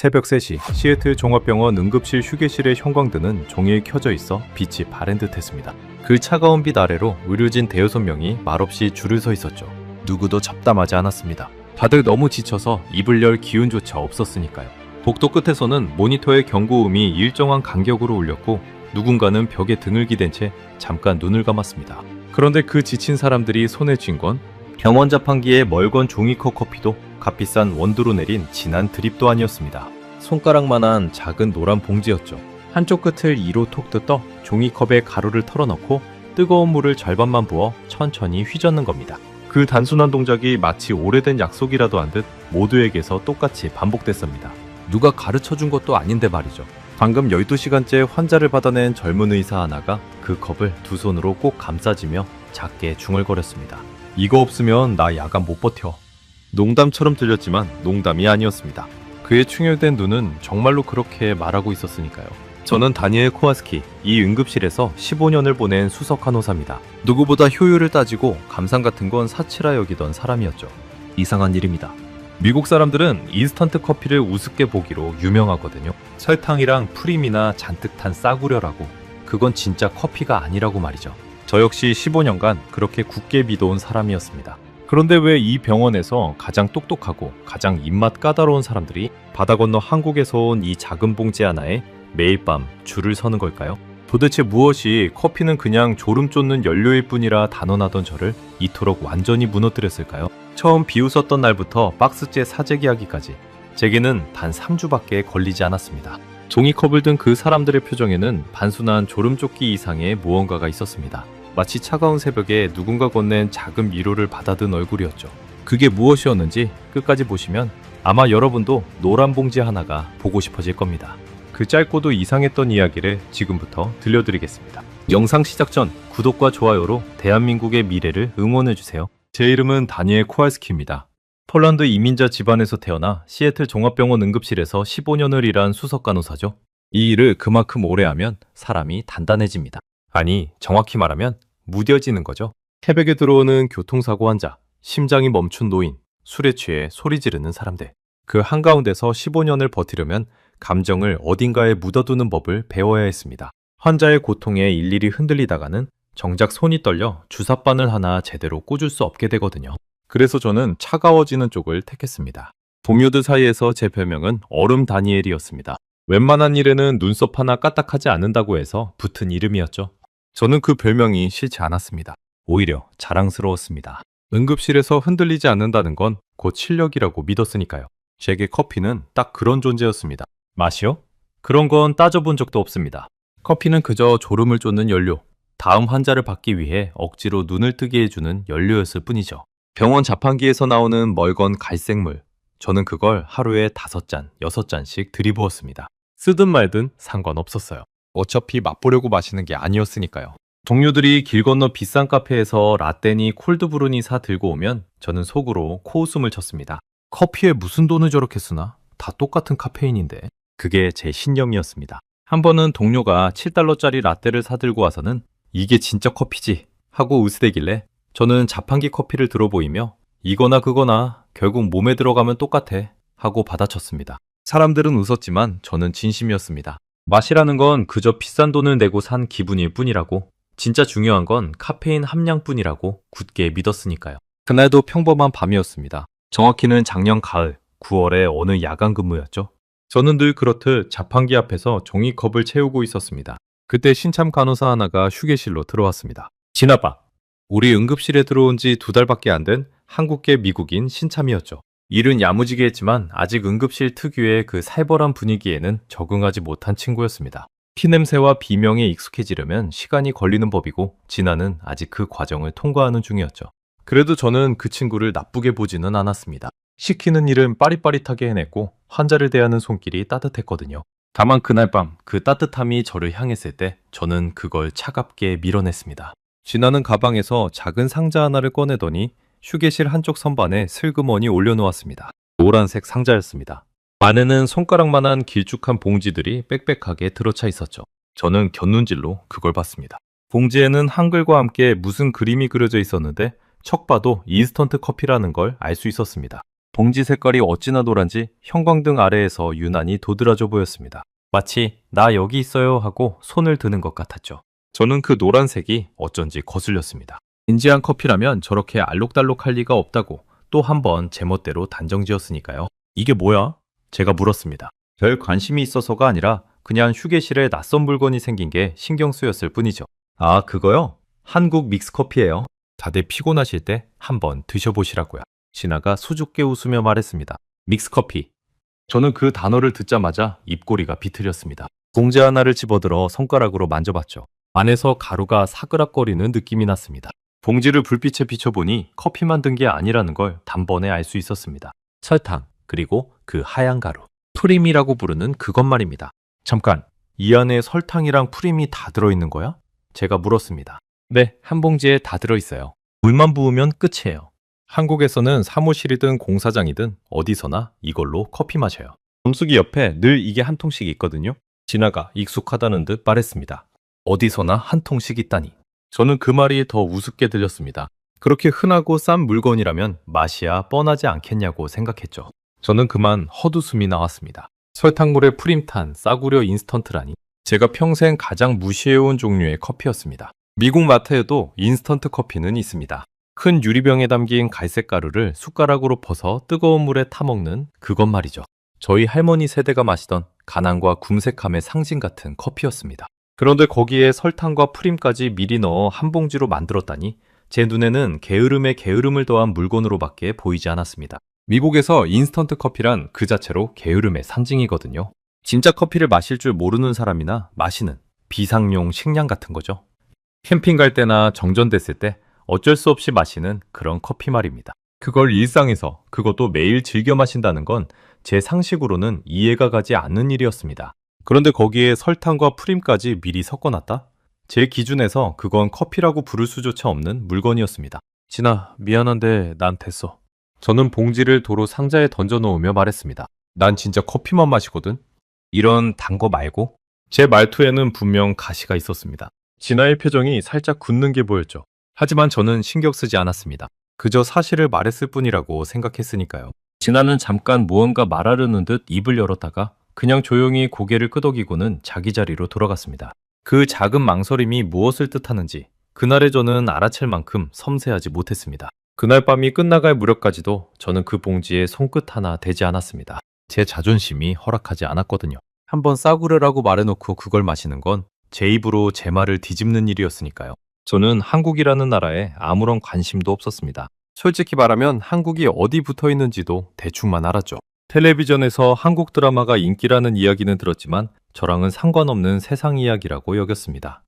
새벽 3시 시애틀 종합병원 응급실 휴게실의 형광등은 종일 켜져 있어 빛이 바랜 듯했습니다. 그 차가운 빛 아래로 의료진 대여섯 명이 말없이 줄을 서 있었죠. 누구도 잡담하지 않았습니다. 다들 너무 지쳐서 입을 열 기운조차 없었으니까요. 복도 끝에서는 모니터의 경고음이 일정한 간격으로 울렸고 누군가는 벽에 등을 기댄 채 잠깐 눈을 감았습니다. 그런데 그 지친 사람들이 손에 쥔 건 병원 자판기에 멀건 종이컵 커피도 값비싼 원두로 내린 진한 드립도 아니었습니다. 손가락만한 작은 노란 봉지였죠. 한쪽 끝을 2로 톡 뜯어 종이컵에 가루를 털어넣고 뜨거운 물을 절반만 부어 천천히 휘젓는 겁니다. 그 단순한 동작이 마치 오래된 약속이라도 한 듯 모두에게서 똑같이 반복됐습니다. 누가 가르쳐준 것도 아닌데 말이죠. 방금 12시간째 환자를 받아낸 젊은 의사 하나가 그 컵을 두 손으로 꼭 감싸지며 작게 중얼거렸습니다. 이거 없으면 나 야간 못 버텨. 농담처럼 들렸지만 농담이 아니었습니다. 그의 충혈된 눈은 정말로 그렇게 말하고 있었으니까요. 저는 다니엘 코아스키, 이 응급실에서 15년을 보낸 수석 간호사입니다. 누구보다 효율을 따지고 감상 같은 건 사치라 여기던 사람이었죠. 이상한 일입니다. 미국 사람들은 인스턴트 커피를 우습게 보기로 유명하거든요. 설탕이랑 프림이나 잔뜩 탄 싸구려라고. 그건 진짜 커피가 아니라고 말이죠. 저 역시 15년간 그렇게 굳게 믿어온 사람이었습니다. 그런데 왜 이 병원에서 가장 똑똑하고 가장 입맛 까다로운 사람들이 바다 건너 한국에서 온 이 작은 봉지 하나에 매일 밤 줄을 서는 걸까요? 도대체 무엇이 커피는 그냥 졸음 쫓는 연료일 뿐이라 단언하던 저를 이토록 완전히 무너뜨렸을까요? 처음 비웃었던 날부터 박스째 사재기하기까지 제게는 단 3주밖에 걸리지 않았습니다. 종이컵을 든 그 사람들의 표정에는 단순한 졸음쫓기 이상의 무언가가 있었습니다. 마치 차가운 새벽에 누군가 건넨 작은 위로를 받아든 얼굴이었죠. 그게 무엇이었는지 끝까지 보시면 아마 여러분도 노란 봉지 하나가 보고 싶어질 겁니다. 그 짧고도 이상했던 이야기를 지금부터 들려드리겠습니다. 영상 시작 전 구독과 좋아요로 대한민국의 미래를 응원해주세요. 제 이름은 다니엘 코알스키입니다. 폴란드 이민자 집안에서 태어나 시애틀 종합병원 응급실에서 15년을 일한 수석 간호사죠. 이 일을 그만큼 오래 하면 사람이 단단해집니다. 아니, 정확히 말하면 무뎌지는 거죠. 새벽에 들어오는 교통사고 환자, 심장이 멈춘 노인, 술에 취해 소리 지르는 사람들. 그 한가운데서 15년을 버티려면 감정을 어딘가에 묻어두는 법을 배워야 했습니다. 환자의 고통에 일일이 흔들리다가는 정작 손이 떨려 주사바늘 하나 제대로 꽂을 수 없게 되거든요. 그래서 저는 차가워지는 쪽을 택했습니다. 동료들 사이에서 제 별명은 얼음 다니엘이었습니다. 웬만한 일에는 눈썹 하나 까딱하지 않는다고 해서 붙은 이름이었죠. 저는 그 별명이 싫지 않았습니다. 오히려 자랑스러웠습니다. 응급실에서 흔들리지 않는다는 건 곧 실력이라고 믿었으니까요. 제게 커피는 딱 그런 존재였습니다. 맛이요? 그런 건 따져본 적도 없습니다. 커피는 그저 졸음을 쫓는 연료, 다음 환자를 받기 위해 억지로 눈을 뜨게 해주는 연료였을 뿐이죠. 병원 자판기에서 나오는 멀건 갈색물, 저는 그걸 하루에 5잔, 6잔씩 들이부었습니다. 쓰든 말든 상관없었어요. 어차피 맛보려고 마시는 게 아니었으니까요. 동료들이 길 건너 비싼 카페에서 라떼니 콜드브루니 사 들고 오면 저는 속으로 코웃음을 쳤습니다. 커피에 무슨 돈을 저렇게 쓰나? 다 똑같은 카페인인데. 그게 제 신념이었습니다. 한 번은 동료가 7달러짜리 라떼를 사들고 와서는 이게 진짜 커피지 하고 으스대길래 저는 자판기 커피를 들어보이며 이거나 그거나 결국 몸에 들어가면 똑같아 하고 받아쳤습니다. 사람들은 웃었지만 저는 진심이었습니다. 맛이라는 건 그저 비싼 돈을 내고 산 기분일 뿐이라고, 진짜 중요한 건 카페인 함량뿐이라고 굳게 믿었으니까요. 그날도 평범한 밤이었습니다. 정확히는 작년 가을 9월의 어느 야간 근무였죠. 저는 늘 그렇듯 자판기 앞에서 종이컵을 채우고 있었습니다. 그때 신참 간호사 하나가 휴게실로 들어왔습니다. 지나봐. 우리 응급실에 들어온 지 2달밖에 안 된 한국계 미국인 신참이었죠. 일은 야무지게 했지만 아직 응급실 특유의 그 살벌한 분위기에는 적응하지 못한 친구였습니다. 피냄새와 비명에 익숙해지려면 시간이 걸리는 법이고 진아는 아직 그 과정을 통과하는 중이었죠. 그래도 저는 그 친구를 나쁘게 보지는 않았습니다. 시키는 일은 빠릿빠릿하게 해냈고 환자를 대하는 손길이 따뜻했거든요. 다만 그날 밤 그 따뜻함이 저를 향했을 때 저는 그걸 차갑게 밀어냈습니다. 진아는 가방에서 작은 상자 하나를 꺼내더니 휴게실 한쪽 선반에 슬그머니 올려놓았습니다. 노란색 상자였습니다. 안에는 손가락만한 길쭉한 봉지들이 빽빽하게 들어차 있었죠. 저는 곁눈질로 그걸 봤습니다. 봉지에는 한글과 함께 무슨 그림이 그려져 있었는데 척 봐도 인스턴트 커피라는 걸 알 수 있었습니다. 봉지 색깔이 어찌나 노란지 형광등 아래에서 유난히 도드라져 보였습니다. 마치 나 여기 있어요 하고 손을 드는 것 같았죠. 저는 그 노란색이 어쩐지 거슬렸습니다. 진지한 커피라면 저렇게 알록달록할 리가 없다고 또 한 번 제멋대로 단정지었으니까요. 이게 뭐야? 제가 물었습니다. 별 관심이 있어서가 아니라 그냥 휴게실에 낯선 물건이 생긴 게 신경 쓰였을 뿐이죠. 아, 그거요? 한국 믹스커피예요. 다들 피곤하실 때 한번 드셔보시라고요. 진아가 수줍게 웃으며 말했습니다. 믹스커피. 저는 그 단어를 듣자마자 입꼬리가 비틀렸습니다. 봉지 하나를 집어들어 손가락으로 만져봤죠. 안에서 가루가 사그락거리는 느낌이 났습니다. 봉지를 불빛에 비춰보니 커피 만든 게 아니라는 걸 단번에 알 수 있었습니다. 설탕, 그리고 그 하얀 가루. 프림이라고 부르는 그것 말입니다. 잠깐, 이 안에 설탕이랑 프림이 다 들어있는 거야? 제가 물었습니다. 네, 한 봉지에 다 들어있어요. 물만 부으면 끝이에요. 한국에서는 사무실이든 공사장이든 어디서나 이걸로 커피 마셔요. 정수기 옆에 늘 이게 한 통씩 있거든요. 진아가 익숙하다는 듯 말했습니다. 어디서나 한 통씩 있다니. 저는 그 말이 더 우습게 들렸습니다. 그렇게 흔하고 싼 물건이라면 맛이야 뻔하지 않겠냐고 생각했죠. 저는 그만 헛웃음이 나왔습니다. 설탕물에 프림 탄 싸구려 인스턴트라니. 제가 평생 가장 무시해온 종류의 커피였습니다. 미국 마트에도 인스턴트 커피는 있습니다. 큰 유리병에 담긴 갈색 가루를 숟가락으로 퍼서 뜨거운 물에 타먹는 그것 말이죠. 저희 할머니 세대가 마시던 가난과 궁색함의 상징 같은 커피였습니다. 그런데 거기에 설탕과 프림까지 미리 넣어 한 봉지로 만들었다니 제 눈에는 게으름에 게으름을 더한 물건으로밖에 보이지 않았습니다. 미국에서 인스턴트 커피란 그 자체로 게으름의 상징이거든요. 진짜 커피를 마실 줄 모르는 사람이나 마시는 비상용 식량 같은 거죠. 캠핑 갈 때나 정전됐을 때 어쩔 수 없이 마시는 그런 커피 말입니다. 그걸 일상에서, 그것도 매일 즐겨 마신다는 건 제 상식으로는 이해가 가지 않는 일이었습니다. 그런데 거기에 설탕과 프림까지 미리 섞어놨다? 제 기준에서 그건 커피라고 부를 수조차 없는 물건이었습니다. 진아, 미안한데 난 됐어. 저는 봉지를 도로 상자에 던져놓으며 말했습니다. 난 진짜 커피만 마시거든. 이런 단 거 말고? 제 말투에는 분명 가시가 있었습니다. 진아의 표정이 살짝 굳는 게 보였죠. 하지만 저는 신경 쓰지 않았습니다. 그저 사실을 말했을 뿐이라고 생각했으니까요. 진아는 잠깐 무언가 말하려는 듯 입을 열었다가 그냥 조용히 고개를 끄덕이고는 자기 자리로 돌아갔습니다. 그 작은 망설임이 무엇을 뜻하는지 그날의 저는 알아챌 만큼 섬세하지 못했습니다. 그날 밤이 끝나갈 무렵까지도 저는 그 봉지에 손끝 하나 대지 않았습니다. 제 자존심이 허락하지 않았거든요. 한번 싸구려라고 말해놓고 그걸 마시는 건 제 입으로 제 말을 뒤집는 일이었으니까요. 저는 한국이라는 나라에 아무런 관심도 없었습니다. 솔직히 말하면 한국이 어디 붙어 있는지도 대충만 알았죠. 텔레비전에서 한국 드라마가 인기라는 이야기는 들었지만 저랑은 상관없는 세상 이야기라고 여겼습니다.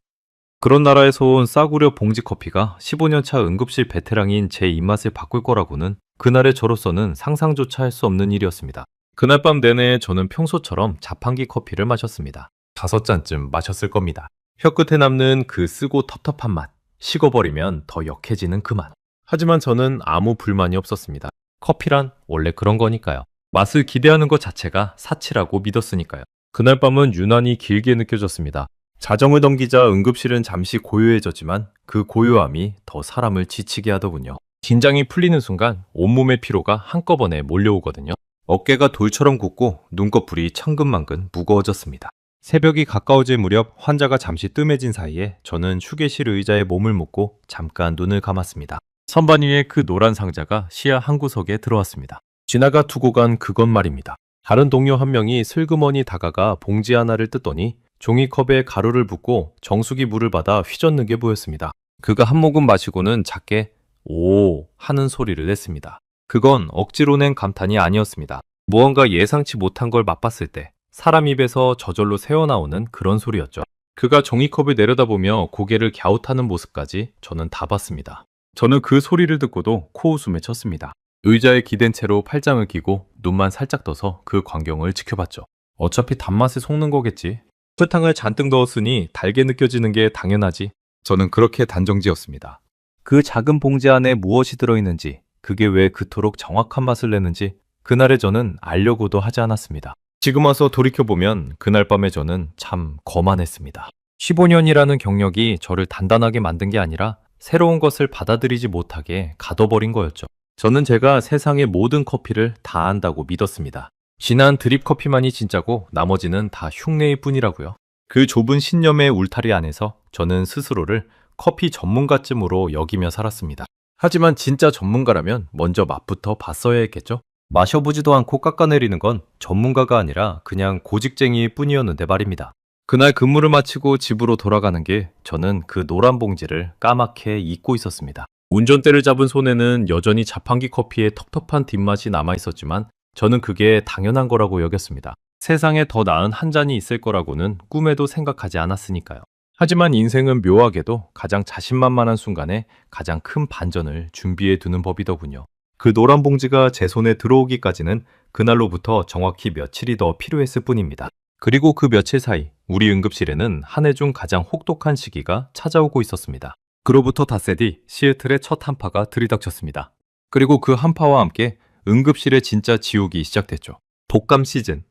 그런 나라에서 온 싸구려 봉지 커피가 15년차 응급실 베테랑인 제 입맛을 바꿀 거라고는 그날의 저로서는 상상조차 할 수 없는 일이었습니다. 그날 밤 내내 저는 평소처럼 자판기 커피를 마셨습니다. 5잔쯤 마셨을 겁니다. 혀끝에 남는 그 쓰고 텁텁한 맛, 식어버리면 더 역해지는 그 맛. 하지만 저는 아무 불만이 없었습니다. 커피란 원래 그런 거니까요. 맛을 기대하는 것 자체가 사치라고 믿었으니까요. 그날 밤은 유난히 길게 느껴졌습니다. 자정을 넘기자 응급실은 잠시 고요해졌지만 그 고요함이 더 사람을 지치게 하더군요. 긴장이 풀리는 순간 온몸의 피로가 한꺼번에 몰려오거든요. 어깨가 돌처럼 굳고 눈꺼풀이 천근만근 무거워졌습니다. 새벽이 가까워질 무렵 환자가 잠시 뜸해진 사이에 저는 휴게실 의자에 몸을 묻고 잠깐 눈을 감았습니다. 선반 위에 그 노란 상자가 시야 한 구석에 들어왔습니다. 진아가 두고 간 그것 말입니다. 다른 동료 한 명이 슬그머니 다가가 봉지 하나를 뜯더니 종이컵에 가루를 붓고 정수기 물을 받아 휘젓는 게 보였습니다. 그가 한 모금 마시고는 작게 오 하는 소리를 냈습니다. 그건 억지로 낸 감탄이 아니었습니다. 무언가 예상치 못한 걸 맛봤을 때 사람 입에서 저절로 새어나오는 그런 소리였죠. 그가 종이컵을 내려다보며 고개를 갸웃하는 모습까지 저는 다 봤습니다. 저는 그 소리를 듣고도 코웃음을 쳤습니다. 의자에 기댄 채로 팔짱을 끼고 눈만 살짝 떠서 그 광경을 지켜봤죠. 어차피 단맛에 속는 거겠지. 설탕을 잔뜩 넣었으니 달게 느껴지는 게 당연하지. 저는 그렇게 단정지었습니다. 그 작은 봉지 안에 무엇이 들어있는지, 그게 왜 그토록 정확한 맛을 내는지 그날의 저는 알려고도 하지 않았습니다. 지금 와서 돌이켜보면 그날 밤에 저는 참 거만했습니다. 15년이라는 경력이 저를 단단하게 만든 게 아니라 새로운 것을 받아들이지 못하게 가둬버린 거였죠. 저는 제가 세상의 모든 커피를 다 안다고 믿었습니다. 진한 드립 커피만이 진짜고 나머지는 다 흉내일 뿐이라고요. 그 좁은 신념의 울타리 안에서 저는 스스로를 커피 전문가쯤으로 여기며 살았습니다. 하지만 진짜 전문가라면 먼저 맛부터 봤어야 했겠죠? 마셔보지도 않고 깎아내리는 건 전문가가 아니라 그냥 고직쟁이일 뿐이었는데 말입니다. 그날 근무를 마치고 집으로 돌아가는 길, 저는 그 노란 봉지를 까맣게 잊고 있었습니다. 운전대를 잡은 손에는 여전히 자판기 커피의 텁텁한 뒷맛이 남아있었지만 저는 그게 당연한 거라고 여겼습니다. 세상에 더 나은 한 잔이 있을 거라고는 꿈에도 생각하지 않았으니까요. 하지만 인생은 묘하게도 가장 자신만만한 순간에 가장 큰 반전을 준비해 두는 법이더군요. 그 노란 봉지가 제 손에 들어오기까지는 그날로부터 정확히 며칠이 더 필요했을 뿐입니다. 그리고 그 며칠 사이 우리 응급실에는 한 해 중 가장 혹독한 시기가 찾아오고 있었습니다. 그로부터 닷새 뒤 시애틀의 첫 한파가 들이닥쳤습니다. 그리고 그 한파와 함께 응급실의 진짜 지옥이 시작됐죠. 독감 시즌.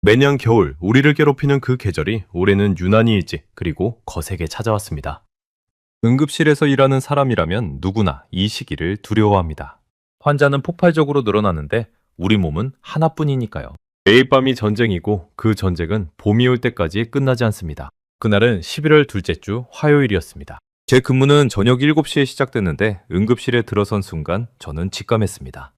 매년 겨울 우리를 괴롭히는 그 계절이 올해는 유난히 일찍 그리고 거세게 찾아왔습니다. 응급실에서 일하는 사람이라면 누구나 이 시기를 두려워합니다. 환자는 폭발적으로 늘어나는데 우리 몸은 하나뿐이니까요. 매일 밤이 전쟁이고 그 전쟁은 봄이 올 때까지 끝나지 않습니다. 그날은 11월 둘째 주 화요일이었습니다. 제 근무는 저녁 7시에 시작됐는데 응급실에 들어선 순간 저는 직감했습니다.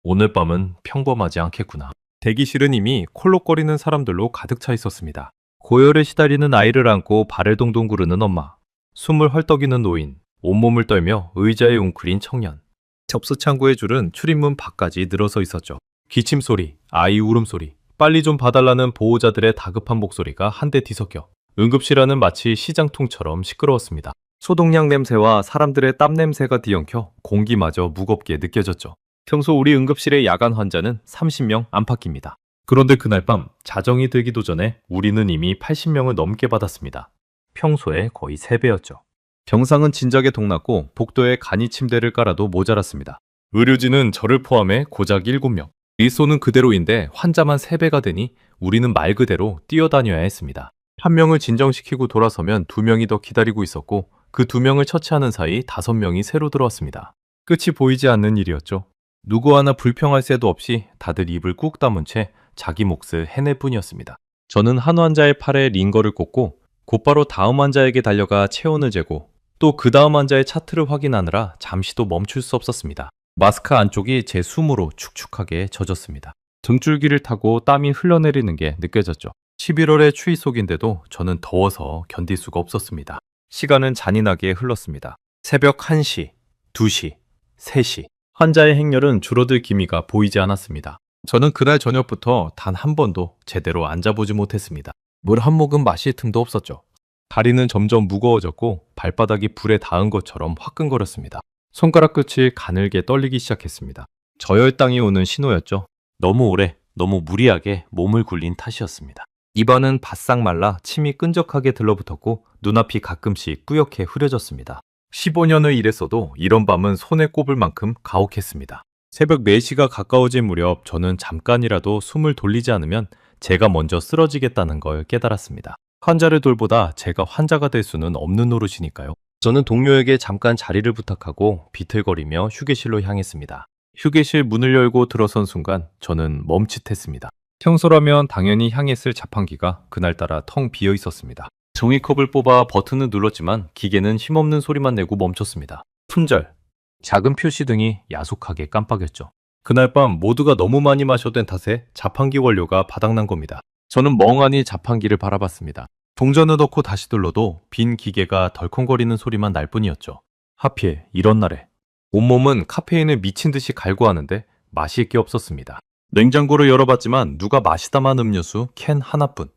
오늘 밤은 평범하지 않겠구나. 대기실은 이미 콜록거리는 사람들로 가득 차 있었습니다. 고열에 시달리는 아이를 안고 발을 동동 구르는 엄마, 숨을 헐떡이는 노인, 온몸을 떨며 의자에 웅크린 청년. 접수 창구의 줄은 출입문 밖까지 늘어서 있었죠. 기침 소리, 아이 울음소리, 빨리 좀 봐달라는 보호자들의 다급한 목소리가 한데 뒤섞여 응급실 안은 마치 시장통처럼 시끄러웠습니다. 소독약 냄새와 사람들의 땀 냄새가 뒤엉켜 공기마저 무겁게 느껴졌죠. 평소 우리 응급실의 야간 환자는 30명 안팎입니다. 그런데 그날 밤 자정이 들기도 전에 우리는 이미 80명을 넘게 받았습니다. 평소에 거의 3배였죠. 병상은 진작에 동났고 복도에 간이 침대를 깔아도 모자랐습니다. 의료진은 저를 포함해 고작 7명. 일소는 그대로인데 환자만 3배가 되니 우리는 말 그대로 뛰어다녀야 했습니다. 한 명을 진정시키고 돌아서면 2명이 더 기다리고 있었고 그 2명을 처치하는 사이 5명이 새로 들어왔습니다. 끝이 보이지 않는 일이었죠. 누구 하나 불평할 새도 없이 다들 입을 꾹 다문 채 자기 몫을 해낼 뿐이었습니다. 저는 한 환자의 팔에 링거를 꽂고 곧바로 다음 환자에게 달려가 체온을 재고 또 그 다음 환자의 차트를 확인하느라 잠시도 멈출 수 없었습니다. 마스크 안쪽이 제 숨으로 축축하게 젖었습니다. 등줄기를 타고 땀이 흘러내리는 게 느껴졌죠. 11월의 추위 속인데도 저는 더워서 견딜 수가 없었습니다. 시간은 잔인하게 흘렀습니다. 새벽 1시, 2시, 3시. 환자의 행렬은 줄어들 기미가 보이지 않았습니다. 저는 그날 저녁부터 단 한 번도 제대로 앉아보지 못했습니다. 물 한 모금 마실 틈도 없었죠. 다리는 점점 무거워졌고 발바닥이 불에 닿은 것처럼 화끈거렸습니다. 손가락 끝이 가늘게 떨리기 시작했습니다. 저혈당이 오는 신호였죠. 너무 오래, 너무 무리하게 몸을 굴린 탓이었습니다. 입안은 바싹 말라 침이 끈적하게 들러붙었고 눈앞이 가끔씩 뿌옇게 흐려졌습니다. 15년을 일했어도 이런 밤은 손에 꼽을 만큼 가혹했습니다. 새벽 4시가 가까워진 무렵 저는 잠깐이라도 숨을 돌리지 않으면 제가 먼저 쓰러지겠다는 걸 깨달았습니다. 환자를 돌보다 제가 환자가 될 수는 없는 노릇이니까요. 저는 동료에게 잠깐 자리를 부탁하고 비틀거리며 휴게실로 향했습니다. 휴게실 문을 열고 들어선 순간 저는 멈칫했습니다. 평소라면 당연히 향했을 자판기가 그날따라 텅 비어 있었습니다. 종이컵을 뽑아 버튼을 눌렀지만 기계는 힘없는 소리만 내고 멈췄습니다. 품절, 작은 표시 등이 야속하게 깜빡였죠. 그날 밤 모두가 너무 많이 마셔댄 탓에 자판기 원료가 바닥난 겁니다. 저는 멍하니 자판기를 바라봤습니다. 동전을 넣고 다시 눌러도 빈 기계가 덜컹거리는 소리만 날 뿐이었죠. 하필 이런 날에 온몸은 카페인을 미친 듯이 갈구하는데 마실 게 없었습니다. 냉장고를 열어봤지만 누가 마시다만 음료수 캔 하나뿐.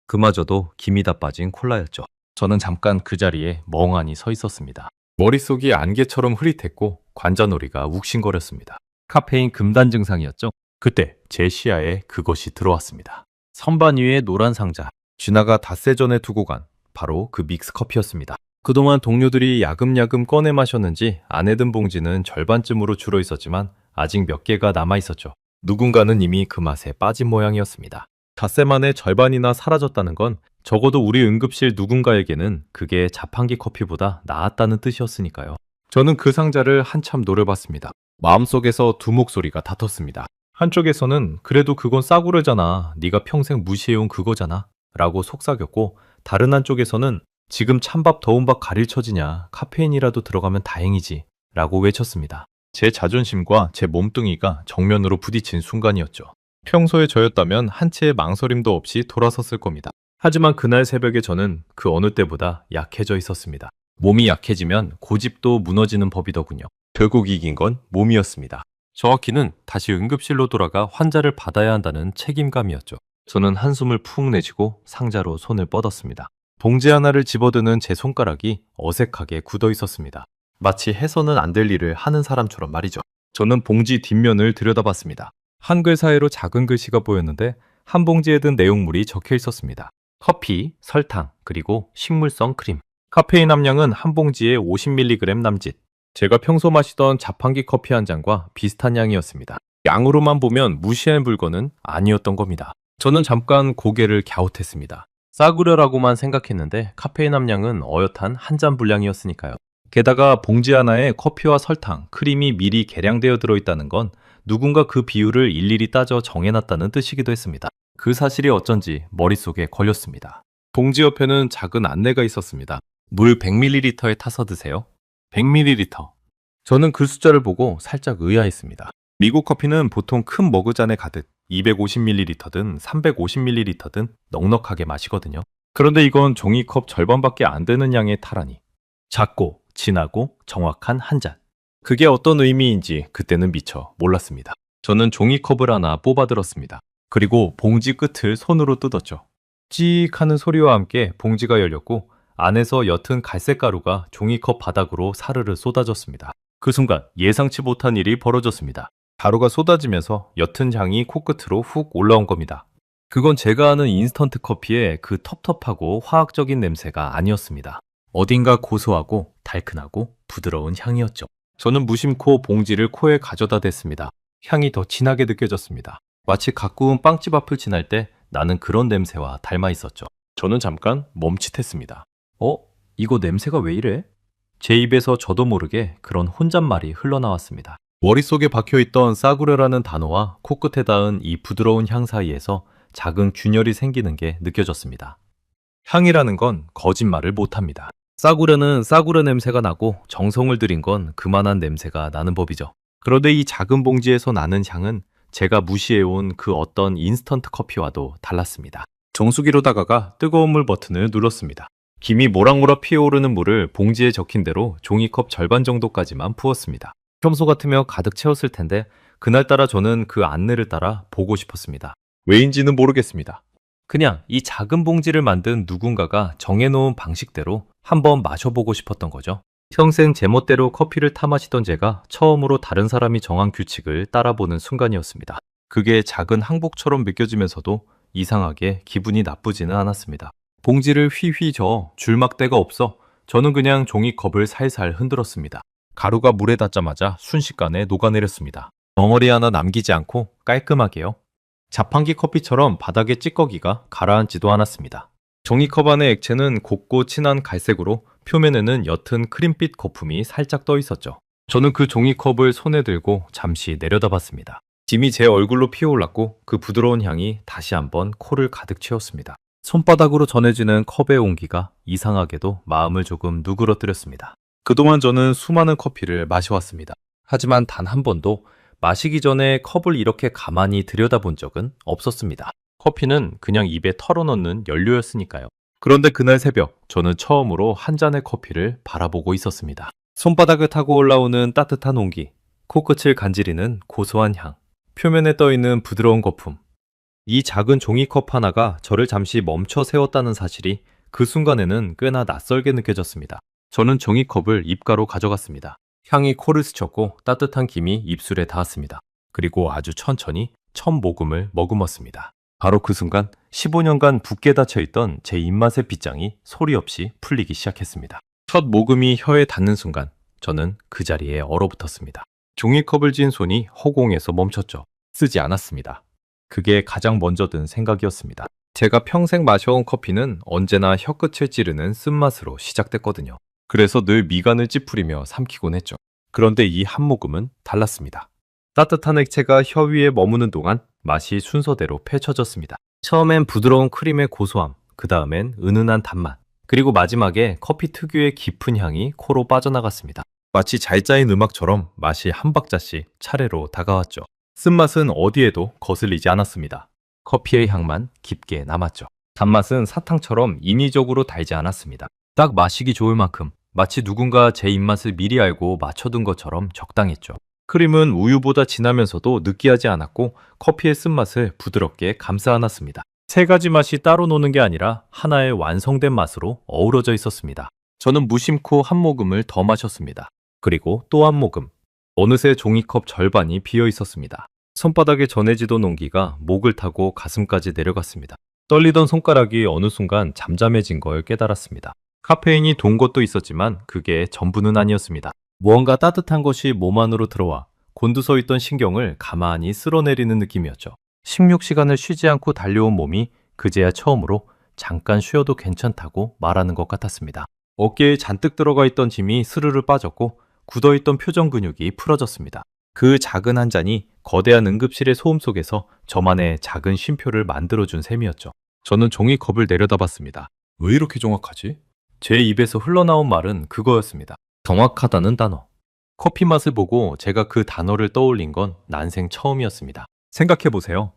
그마저도 김이 다 빠진 콜라였죠. 저는 잠깐 그 자리에 멍하니 서 있었습니다. 머릿속이 안개처럼 흐릿했고 관자놀이가 욱신거렸습니다. 카페인 금단 증상이었죠. 그때 제 시야에 그것이 들어왔습니다. 선반 위에 노란 상자, 쥐나가 닷새 전에 두고 간 바로 그 믹스커피였습니다. 그동안 동료들이 야금야금 꺼내 마셨는지 안에 든 봉지는 절반쯤으로 줄어 있었지만 아직 몇 개가 남아 있었죠. 누군가는 이미 그 맛에 빠진 모양이었습니다. 닷새 만에 절반이나 사라졌다는 건 적어도 우리 응급실 누군가에게는 그게 자판기 커피보다 나았다는 뜻이었으니까요. 저는 그 상자를 한참 노려봤습니다. 마음속에서 두 목소리가 다퉜습니다. 한쪽에서는 그래도 그건 싸구려잖아. 네가 평생 무시해온 그거잖아. 라고 속삭였고, 다른 한쪽에서는 지금 찬밥 더운 밥 가릴 처지냐. 카페인이라도 들어가면 다행이지. 라고 외쳤습니다. 제 자존심과 제 몸뚱이가 정면으로 부딪힌 순간이었죠. 평소에 저였다면 한 채의 망설임도 없이 돌아섰을 겁니다. 하지만 그날 새벽에 저는 그 어느 때보다 약해져 있었습니다. 몸이 약해지면 고집도 무너지는 법이더군요. 결국 이긴 건 몸이었습니다. 정확히는 다시 응급실로 돌아가 환자를 받아야 한다는 책임감이었죠. 저는 한숨을 푹 내쉬고 상자로 손을 뻗었습니다. 봉지 하나를 집어드는 제 손가락이 어색하게 굳어 있었습니다. 마치 해서는 안 될 일을 하는 사람처럼 말이죠. 저는 봉지 뒷면을 들여다봤습니다. 한글 사이로 작은 글씨가 보였는데 한 봉지에 든 내용물이 적혀 있었습니다. 커피, 설탕, 그리고 식물성 크림. 카페인 함량은 한 봉지에 50mg 남짓. 제가 평소 마시던 자판기 커피 한 잔과 비슷한 양이었습니다. 양으로만 보면 무시할 물건은 아니었던 겁니다. 저는 잠깐 고개를 갸웃했습니다. 싸구려라고만 생각했는데 카페인 함량은 어엿한 한 잔 분량이었으니까요. 게다가 봉지 하나에 커피와 설탕, 크림이 미리 계량되어 들어있다는 건 누군가 그 비율을 일일이 따져 정해놨다는 뜻이기도 했습니다. 그 사실이 어쩐지 머릿속에 걸렸습니다. 봉지 옆에는 작은 안내가 있었습니다. 물 100ml에 타서 드세요. 100ml. 저는 그 숫자를 보고 살짝 의아했습니다. 미국 커피는 보통 큰 머그잔에 가득 250ml든 350ml든 넉넉하게 마시거든요. 그런데 이건 종이컵 절반밖에 안 되는 양의 타라니. 작고 진하고 정확한 한 잔. 그게 어떤 의미인지 그때는 미처 몰랐습니다. 저는 종이컵을 하나 뽑아들었습니다. 그리고 봉지 끝을 손으로 뜯었죠. 찍 하는 소리와 함께 봉지가 열렸고 안에서 옅은 갈색 가루가 종이컵 바닥으로 사르르 쏟아졌습니다. 그 순간 예상치 못한 일이 벌어졌습니다. 가루가 쏟아지면서 옅은 향이 코끝으로 훅 올라온 겁니다. 그건 제가 아는 인스턴트 커피의 그 텁텁하고 화학적인 냄새가 아니었습니다. 어딘가 고소하고 달큰하고 부드러운 향이었죠. 저는 무심코 봉지를 코에 가져다 댔습니다. 향이 더 진하게 느껴졌습니다. 마치 가꾸운 빵집 앞을 지날 때 나는 그런 냄새와 닮아 있었죠. 저는 잠깐 멈칫했습니다. 이거 냄새가 왜 이래? 제 입에서 저도 모르게 그런 혼잣말이 흘러나왔습니다. 머릿속에 박혀있던 싸구려라는 단어와 코끝에 닿은 이 부드러운 향 사이에서 작은 균열이 생기는 게 느껴졌습니다. 향이라는 건 거짓말을 못합니다. 싸구려는 싸구려 냄새가 나고 정성을 들인 건 그만한 냄새가 나는 법이죠. 그런데 이 작은 봉지에서 나는 향은 제가 무시해온 그 어떤 인스턴트 커피와도 달랐습니다. 정수기로 다가가 뜨거운 물 버튼을 눌렀습니다. 김이 모락모락 피어오르는 물을 봉지에 적힌 대로 종이컵 절반 정도까지만 부었습니다. 평소 같으면 가득 채웠을 텐데 그날따라 저는 그 안내를 따라 보고 싶었습니다. 왜인지는 모르겠습니다. 그냥 이 작은 봉지를 만든 누군가가 정해놓은 방식대로 한번 마셔보고 싶었던 거죠. 평생 제멋대로 커피를 타 마시던 제가 처음으로 다른 사람이 정한 규칙을 따라보는 순간이었습니다. 그게 작은 항복처럼 느껴지면서도 이상하게 기분이 나쁘지는 않았습니다. 봉지를 휘휘 저어 줄막대가 없어 저는 그냥 종이컵을 살살 흔들었습니다. 가루가 물에 닿자마자 순식간에 녹아내렸습니다. 덩어리 하나 남기지 않고 깔끔하게요. 자판기 커피처럼 바닥에 찌꺼기가 가라앉지도 않았습니다. 종이컵 안의 액체는 곱고 진한 갈색으로 표면에는 옅은 크림빛 거품이 살짝 떠 있었죠. 저는 그 종이컵을 손에 들고 잠시 내려다봤습니다. 김이 제 얼굴로 피어올랐고 그 부드러운 향이 다시 한번 코를 가득 채웠습니다. 손바닥으로 전해지는 컵의 온기가 이상하게도 마음을 조금 누그러뜨렸습니다. 그동안 저는 수많은 커피를 마셔왔습니다. 하지만 단 한 번도 마시기 전에 컵을 이렇게 가만히 들여다본 적은 없었습니다. 커피는 그냥 입에 털어넣는 연료였으니까요. 그런데 그날 새벽 저는 처음으로 한 잔의 커피를 바라보고 있었습니다. 손바닥을 타고 올라오는 따뜻한 온기, 코끝을 간지리는 고소한 향, 표면에 떠있는 부드러운 거품. 이 작은 종이컵 하나가 저를 잠시 멈춰 세웠다는 사실이 그 순간에는 꽤나 낯설게 느껴졌습니다. 저는 종이컵을 입가로 가져갔습니다. 향이 코를 스쳤고 따뜻한 김이 입술에 닿았습니다. 그리고 아주 천천히 첫 모금을 머금었습니다. 바로 그 순간 15년간 붓게 닫혀있던 제 입맛의 빗장이 소리 없이 풀리기 시작했습니다. 첫 모금이 혀에 닿는 순간 저는 그 자리에 얼어붙었습니다. 종이컵을 쥔 손이 허공에서 멈췄죠. 쓰지 않았습니다. 그게 가장 먼저 든 생각이었습니다. 제가 평생 마셔온 커피는 언제나 혀끝을 찌르는 쓴맛으로 시작됐거든요. 그래서 늘 미간을 찌푸리며 삼키곤 했죠. 그런데 이 한 모금은 달랐습니다. 따뜻한 액체가 혀 위에 머무는 동안 맛이 순서대로 펼쳐졌습니다. 처음엔 부드러운 크림의 고소함, 그 다음엔 은은한 단맛, 그리고 마지막에 커피 특유의 깊은 향이 코로 빠져나갔습니다. 마치 잘 짜인 음악처럼 맛이 한 박자씩 차례로 다가왔죠. 쓴맛은 어디에도 거슬리지 않았습니다. 커피의 향만 깊게 남았죠. 단맛은 사탕처럼 인위적으로 달지 않았습니다. 딱 마시기 좋을 만큼, 마치 누군가 제 입맛을 미리 알고 맞춰둔 것처럼 적당했죠. 크림은 우유보다 진하면서도 느끼하지 않았고 커피의 쓴맛을 부드럽게 감싸 안았습니다. 세 가지 맛이 따로 노는 게 아니라 하나의 완성된 맛으로 어우러져 있었습니다. 저는 무심코 한 모금을 더 마셨습니다. 그리고 또 한 모금. 어느새 종이컵 절반이 비어 있었습니다. 손바닥에 전해지던 온기가 목을 타고 가슴까지 내려갔습니다. 떨리던 손가락이 어느 순간 잠잠해진 걸 깨달았습니다. 카페인이 돈 것도 있었지만 그게 전부는 아니었습니다. 무언가 따뜻한 것이 몸 안으로 들어와 곤두서 있던 신경을 가만히 쓸어내리는 느낌이었죠. 16시간을 쉬지 않고 달려온 몸이 그제야 처음으로 잠깐 쉬어도 괜찮다고 말하는 것 같았습니다. 어깨에 잔뜩 들어가 있던 짐이 스르르 빠졌고 굳어있던 표정 근육이 풀어졌습니다. 그 작은 한 잔이 거대한 응급실의 소음 속에서 저만의 작은 쉼표를 만들어준 셈이었죠. 저는 종이컵을 내려다봤습니다. 왜 이렇게 정확하지? 제 입에서 흘러나온 말은 그거였습니다. 정확하다는 단어. 커피 맛을 보고 제가 그 단어를 떠올린 건 난생 처음이었습니다. 생각해보세요.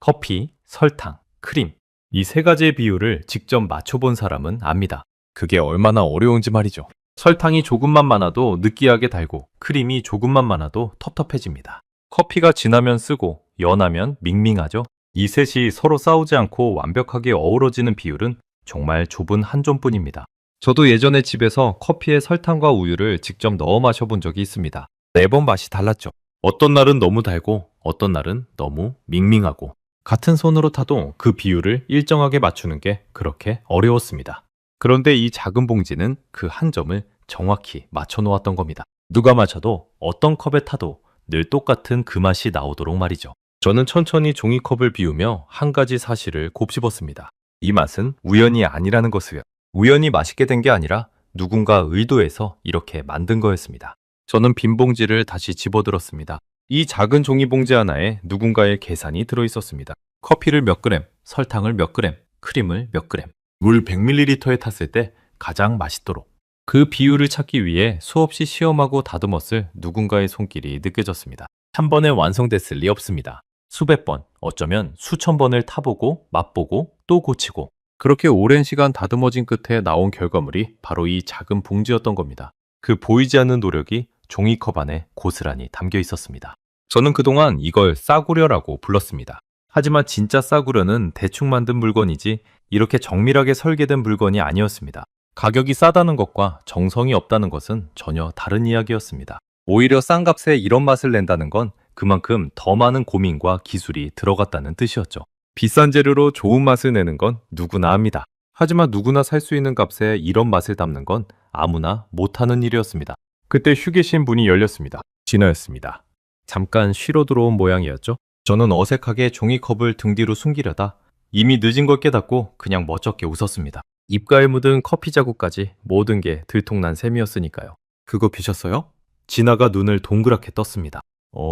커피, 설탕, 크림. 이 세 가지의 비율을 직접 맞춰본 사람은 압니다. 그게 얼마나 어려운지 말이죠. 설탕이 조금만 많아도 느끼하게 달고 크림이 조금만 많아도 텁텁해집니다. 커피가 진하면 쓰고 연하면 밍밍하죠. 이 셋이 서로 싸우지 않고 완벽하게 어우러지는 비율은 정말 좁은 한 점뿐입니다. 저도 예전에 집에서 커피에 설탕과 우유를 직접 넣어 마셔본 적이 있습니다. 매번 맛이 달랐죠. 어떤 날은 너무 달고 어떤 날은 너무 밍밍하고 같은 손으로 타도 그 비율을 일정하게 맞추는 게 그렇게 어려웠습니다. 그런데 이 작은 봉지는 그 한 점을 정확히 맞춰 놓았던 겁니다. 누가 마셔도 어떤 컵에 타도 늘 똑같은 그 맛이 나오도록 말이죠. 저는 천천히 종이컵을 비우며 한 가지 사실을 곱씹었습니다. 이 맛은 우연이 아니라는 것을요. 우연히 맛있게 된 게 아니라 누군가 의도해서 이렇게 만든 거였습니다. 저는 빈 봉지를 다시 집어들었습니다. 이 작은 종이 봉지 하나에 누군가의 계산이 들어있었습니다. 커피를 몇 그램, 설탕을 몇 그램, 크림을 몇 그램, 물 100ml에 탔을 때 가장 맛있도록. 그 비율을 찾기 위해 수없이 시험하고 다듬었을 누군가의 손길이 느껴졌습니다. 한 번에 완성됐을 리 없습니다. 수백 번, 어쩌면 수천 번을 타보고 맛보고 또 고치고 그렇게 오랜 시간 다듬어진 끝에 나온 결과물이 바로 이 작은 봉지였던 겁니다. 그 보이지 않는 노력이 종이컵 안에 고스란히 담겨 있었습니다. 저는 그동안 이걸 싸구려라고 불렀습니다. 하지만 진짜 싸구려는 대충 만든 물건이지 이렇게 정밀하게 설계된 물건이 아니었습니다. 가격이 싸다는 것과 정성이 없다는 것은 전혀 다른 이야기였습니다. 오히려 싼 값에 이런 맛을 낸다는 건 그만큼 더 많은 고민과 기술이 들어갔다는 뜻이었죠. 비싼 재료로 좋은 맛을 내는 건 누구나 합니다. 하지만 누구나 살 수 있는 값에 이런 맛을 담는 건 아무나 못하는 일이었습니다. 그때 휴게실 문이 열렸습니다. 진아였습니다. 잠깐 쉬러 들어온 모양이었죠. 저는 어색하게 종이컵을 등 뒤로 숨기려다 이미 늦은 걸 깨닫고 그냥 멋쩍게 웃었습니다. 입가에 묻은 커피 자국까지 모든 게 들통난 셈이었으니까요. 그거 비셨어요? 진아가 눈을 동그랗게 떴습니다.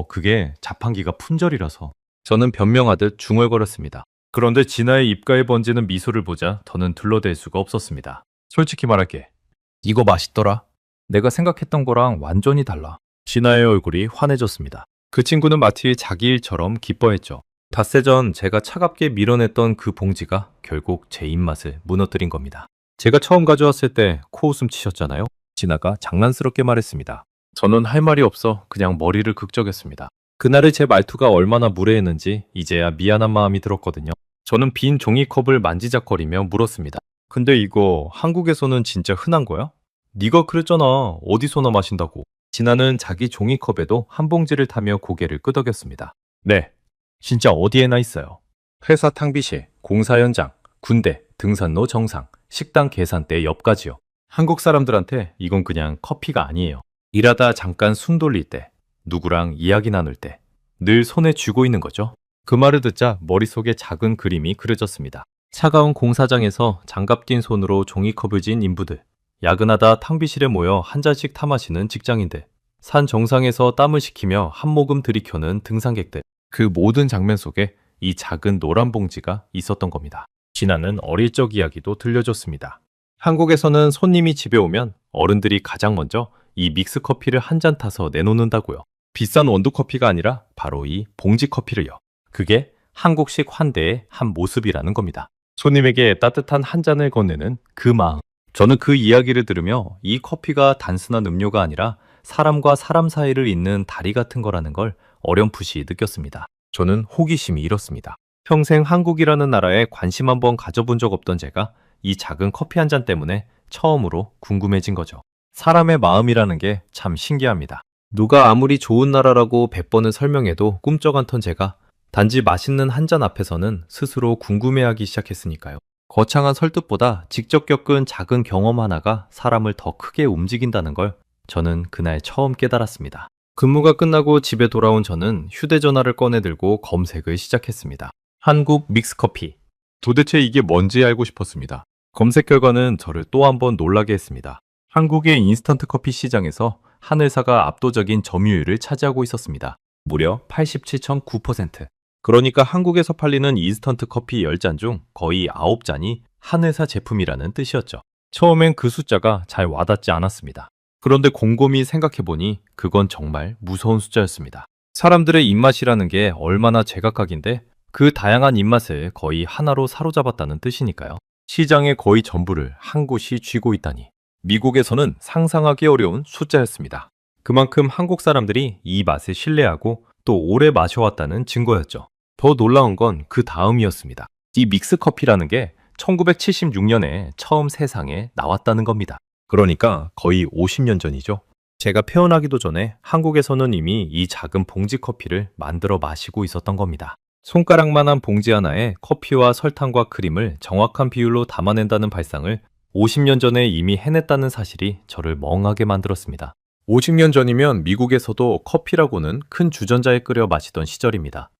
그게 자판기가 품절이라서. 저는 변명하듯 중얼거렸습니다. 그런데 진아의 입가에 번지는 미소를 보자 더는 둘러댈 수가 없었습니다. 솔직히 말할게. 이거 맛있더라. 내가 생각했던 거랑 완전히 달라. 진아의 얼굴이 환해졌습니다. 그 친구는 마치 자기 일처럼 기뻐했죠. 닷새 전 제가 차갑게 밀어냈던 그 봉지가 결국 제 입맛을 무너뜨린 겁니다. 제가 처음 가져왔을 때 코웃음 치셨잖아요. 진아가 장난스럽게 말했습니다. 저는 할 말이 없어 그냥 머리를 극적였습니다. 그날의 제 말투가 얼마나 무례했는지 이제야 미안한 마음이 들었거든요. 저는 빈 종이컵을 만지작거리며 물었습니다. 근데 이거 한국에서는 진짜 흔한 거야? 네가 그랬잖아. 어디서나 마신다고. 진아는 자기 종이컵에도 한 봉지를 타며 고개를 끄덕였습니다. 네, 진짜 어디에나 있어요. 회사 탕비실, 공사 현장, 군대, 등산로 정상, 식당 계산대 옆까지요. 한국 사람들한테 이건 그냥 커피가 아니에요. 일하다 잠깐 숨 돌릴 때, 누구랑 이야기 나눌 때 늘 손에 쥐고 있는 거죠. 그 말을 듣자 머릿속에 작은 그림이 그려졌습니다. 차가운 공사장에서 장갑 낀 손으로 종이컵을 쥔 인부들, 야근하다 탕비실에 모여 한 잔씩 타 마시는 직장인들, 산 정상에서 땀을 식히며 한 모금 들이켜는 등산객들, 그 모든 장면 속에 이 작은 노란 봉지가 있었던 겁니다. 지나는 어릴 적 이야기도 들려줬습니다. 한국에서는 손님이 집에 오면 어른들이 가장 먼저 이 믹스 커피를 한 잔 타서 내놓는다고요. 비싼 원두 커피가 아니라 바로 이 봉지 커피를요. 그게 한국식 환대의 한 모습이라는 겁니다. 손님에게 따뜻한 한 잔을 건네는 그 마음. 저는 그 이야기를 들으며 이 커피가 단순한 음료가 아니라 사람과 사람 사이를 잇는 다리 같은 거라는 걸 어렴풋이 느꼈습니다. 저는 호기심이 일었습니다. 평생 한국이라는 나라에 관심 한번 가져본 적 없던 제가 이 작은 커피 한 잔 때문에 처음으로 궁금해진 거죠. 사람의 마음이라는 게 참 신기합니다. 누가 아무리 좋은 나라라고 100번을 설명해도 꿈쩍 않던 제가 단지 맛있는 한 잔 앞에서는 스스로 궁금해하기 시작했으니까요. 거창한 설득보다 직접 겪은 작은 경험 하나가 사람을 더 크게 움직인다는 걸 저는 그날 처음 깨달았습니다. 근무가 끝나고 집에 돌아온 저는 휴대전화를 꺼내들고 검색을 시작했습니다. 한국 믹스커피. 도대체 이게 뭔지 알고 싶었습니다. 검색 결과는 저를 또 한 번 놀라게 했습니다. 한국의 인스턴트 커피 시장에서 한 회사가 압도적인 점유율을 차지하고 있었습니다. 무려 87.9%. 그러니까 한국에서 팔리는 인스턴트 커피 10잔 중 거의 9잔이 한 회사 제품이라는 뜻이었죠. 처음엔 그 숫자가 잘 와닿지 않았습니다. 그런데 곰곰이 생각해보니 그건 정말 무서운 숫자였습니다. 사람들의 입맛이라는 게 얼마나 제각각인데 그 다양한 입맛을 거의 하나로 사로잡았다는 뜻이니까요. 시장의 거의 전부를 한 곳이 쥐고 있다니. 미국에서는 상상하기 어려운 숫자였습니다. 그만큼 한국 사람들이 이 맛을 신뢰하고 또 오래 마셔왔다는 증거였죠. 더 놀라운 건 그 다음이었습니다. 이 믹스 커피라는 게 1976년에 처음 세상에 나왔다는 겁니다. 그러니까 거의 50년 전이죠. 제가 태어나기도 전에 한국에서는 이미 이 작은 봉지 커피를 만들어 마시고 있었던 겁니다. 손가락만한 봉지 하나에 커피와 설탕과 크림을 정확한 비율로 담아낸다는 발상을 50년 전에 이미 해냈다는 사실이 저를 멍하게 만들었습니다. 50년 전이면 미국에서도 커피라고는 큰 주전자에 끓여 마시던 시절입니다.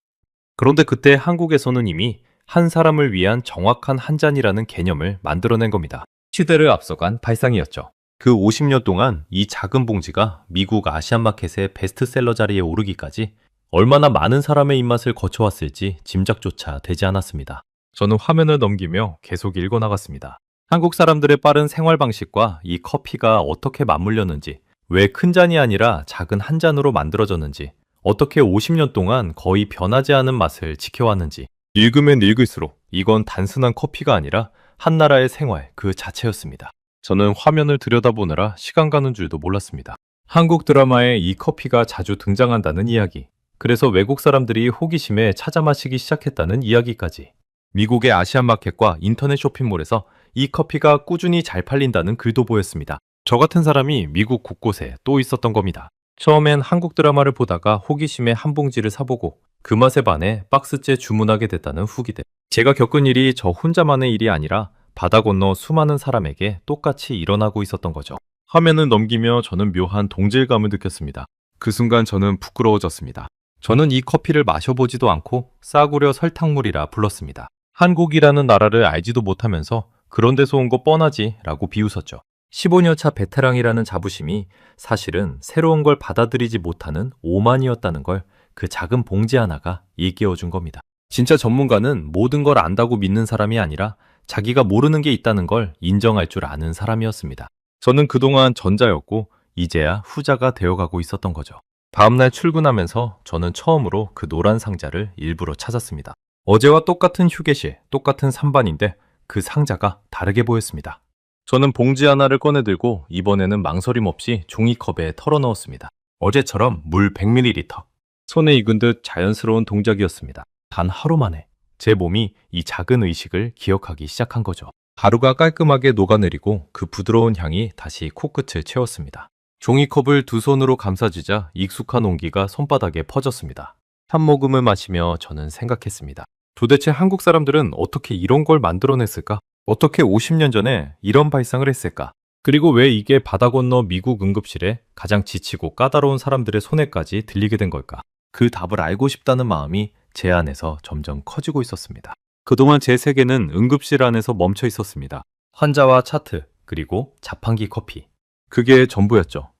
그런데 그때 한국에서는 이미 한 사람을 위한 정확한 한 잔이라는 개념을 만들어낸 겁니다. 시대를 앞서간 발상이었죠. 그 50년 동안 이 작은 봉지가 미국 아시안마켓의 베스트셀러 자리에 오르기까지 얼마나 많은 사람의 입맛을 거쳐왔을지 짐작조차 되지 않았습니다. 저는 화면을 넘기며 계속 읽어나갔습니다. 한국 사람들의 빠른 생활 방식과 이 커피가 어떻게 맞물렸는지, 왜 큰 잔이 아니라 작은 한 잔으로 만들어졌는지, 어떻게 50년 동안 거의 변하지 않은 맛을 지켜왔는지. 읽으면 읽을수록 이건 단순한 커피가 아니라 한 나라의 생활 그 자체였습니다. 저는 화면을 들여다보느라 시간 가는 줄도 몰랐습니다. 한국 드라마에 이 커피가 자주 등장한다는 이야기, 그래서 외국 사람들이 호기심에 찾아 마시기 시작했다는 이야기까지, 미국의 아시안마켓과 인터넷 쇼핑몰에서 이 커피가 꾸준히 잘 팔린다는 글도 보였습니다. 저 같은 사람이 미국 곳곳에 또 있었던 겁니다. 처음엔 한국 드라마를 보다가 호기심에 한 봉지를 사보고 그 맛에 반해 박스째 주문하게 됐다는 후기들. 제가 겪은 일이 저 혼자만의 일이 아니라 바다 건너 수많은 사람에게 똑같이 일어나고 있었던 거죠. 화면을 넘기며 저는 묘한 동질감을 느꼈습니다. 그 순간 저는 부끄러워졌습니다. 저는 이 커피를 마셔보지도 않고 싸구려 설탕물이라 불렀습니다. 한국이라는 나라를 알지도 못하면서 그런 데서 온 거 뻔하지 라고 비웃었죠. 15년 차 베테랑이라는 자부심이 사실은 새로운 걸 받아들이지 못하는 오만이었다는 걸 그 작은 봉지 하나가 일깨워준 겁니다. 진짜 전문가는 모든 걸 안다고 믿는 사람이 아니라 자기가 모르는 게 있다는 걸 인정할 줄 아는 사람이었습니다. 저는 그동안 전자였고 이제야 후자가 되어가고 있었던 거죠. 다음날 출근하면서 저는 처음으로 그 노란 상자를 일부러 찾았습니다. 어제와 똑같은 휴게실, 똑같은 산반인데 그 상자가 다르게 보였습니다. 저는 봉지 하나를 꺼내들고 이번에는 망설임 없이 종이컵에 털어넣었습니다. 어제처럼 물 100ml. 손에 익은 듯 자연스러운 동작이었습니다. 단 하루 만에 제 몸이 이 작은 의식을 기억하기 시작한 거죠. 가루가 깔끔하게 녹아내리고 그 부드러운 향이 다시 코끝을 채웠습니다. 종이컵을 두 손으로 감싸주자 익숙한 온기가 손바닥에 퍼졌습니다. 한 모금을 마시며 저는 생각했습니다. 도대체 한국 사람들은 어떻게 이런 걸 만들어냈을까? 어떻게 50년 전에 이런 발상을 했을까? 그리고 왜 이게 바다 건너 미국 응급실에 가장 지치고 까다로운 사람들의 손에까지 들리게 된 걸까? 그 답을 알고 싶다는 마음이 제 안에서 점점 커지고 있었습니다. 그동안 제 세계는 응급실 안에서 멈춰 있었습니다. 환자와 차트, 그리고 자판기 커피. 그게 전부였죠.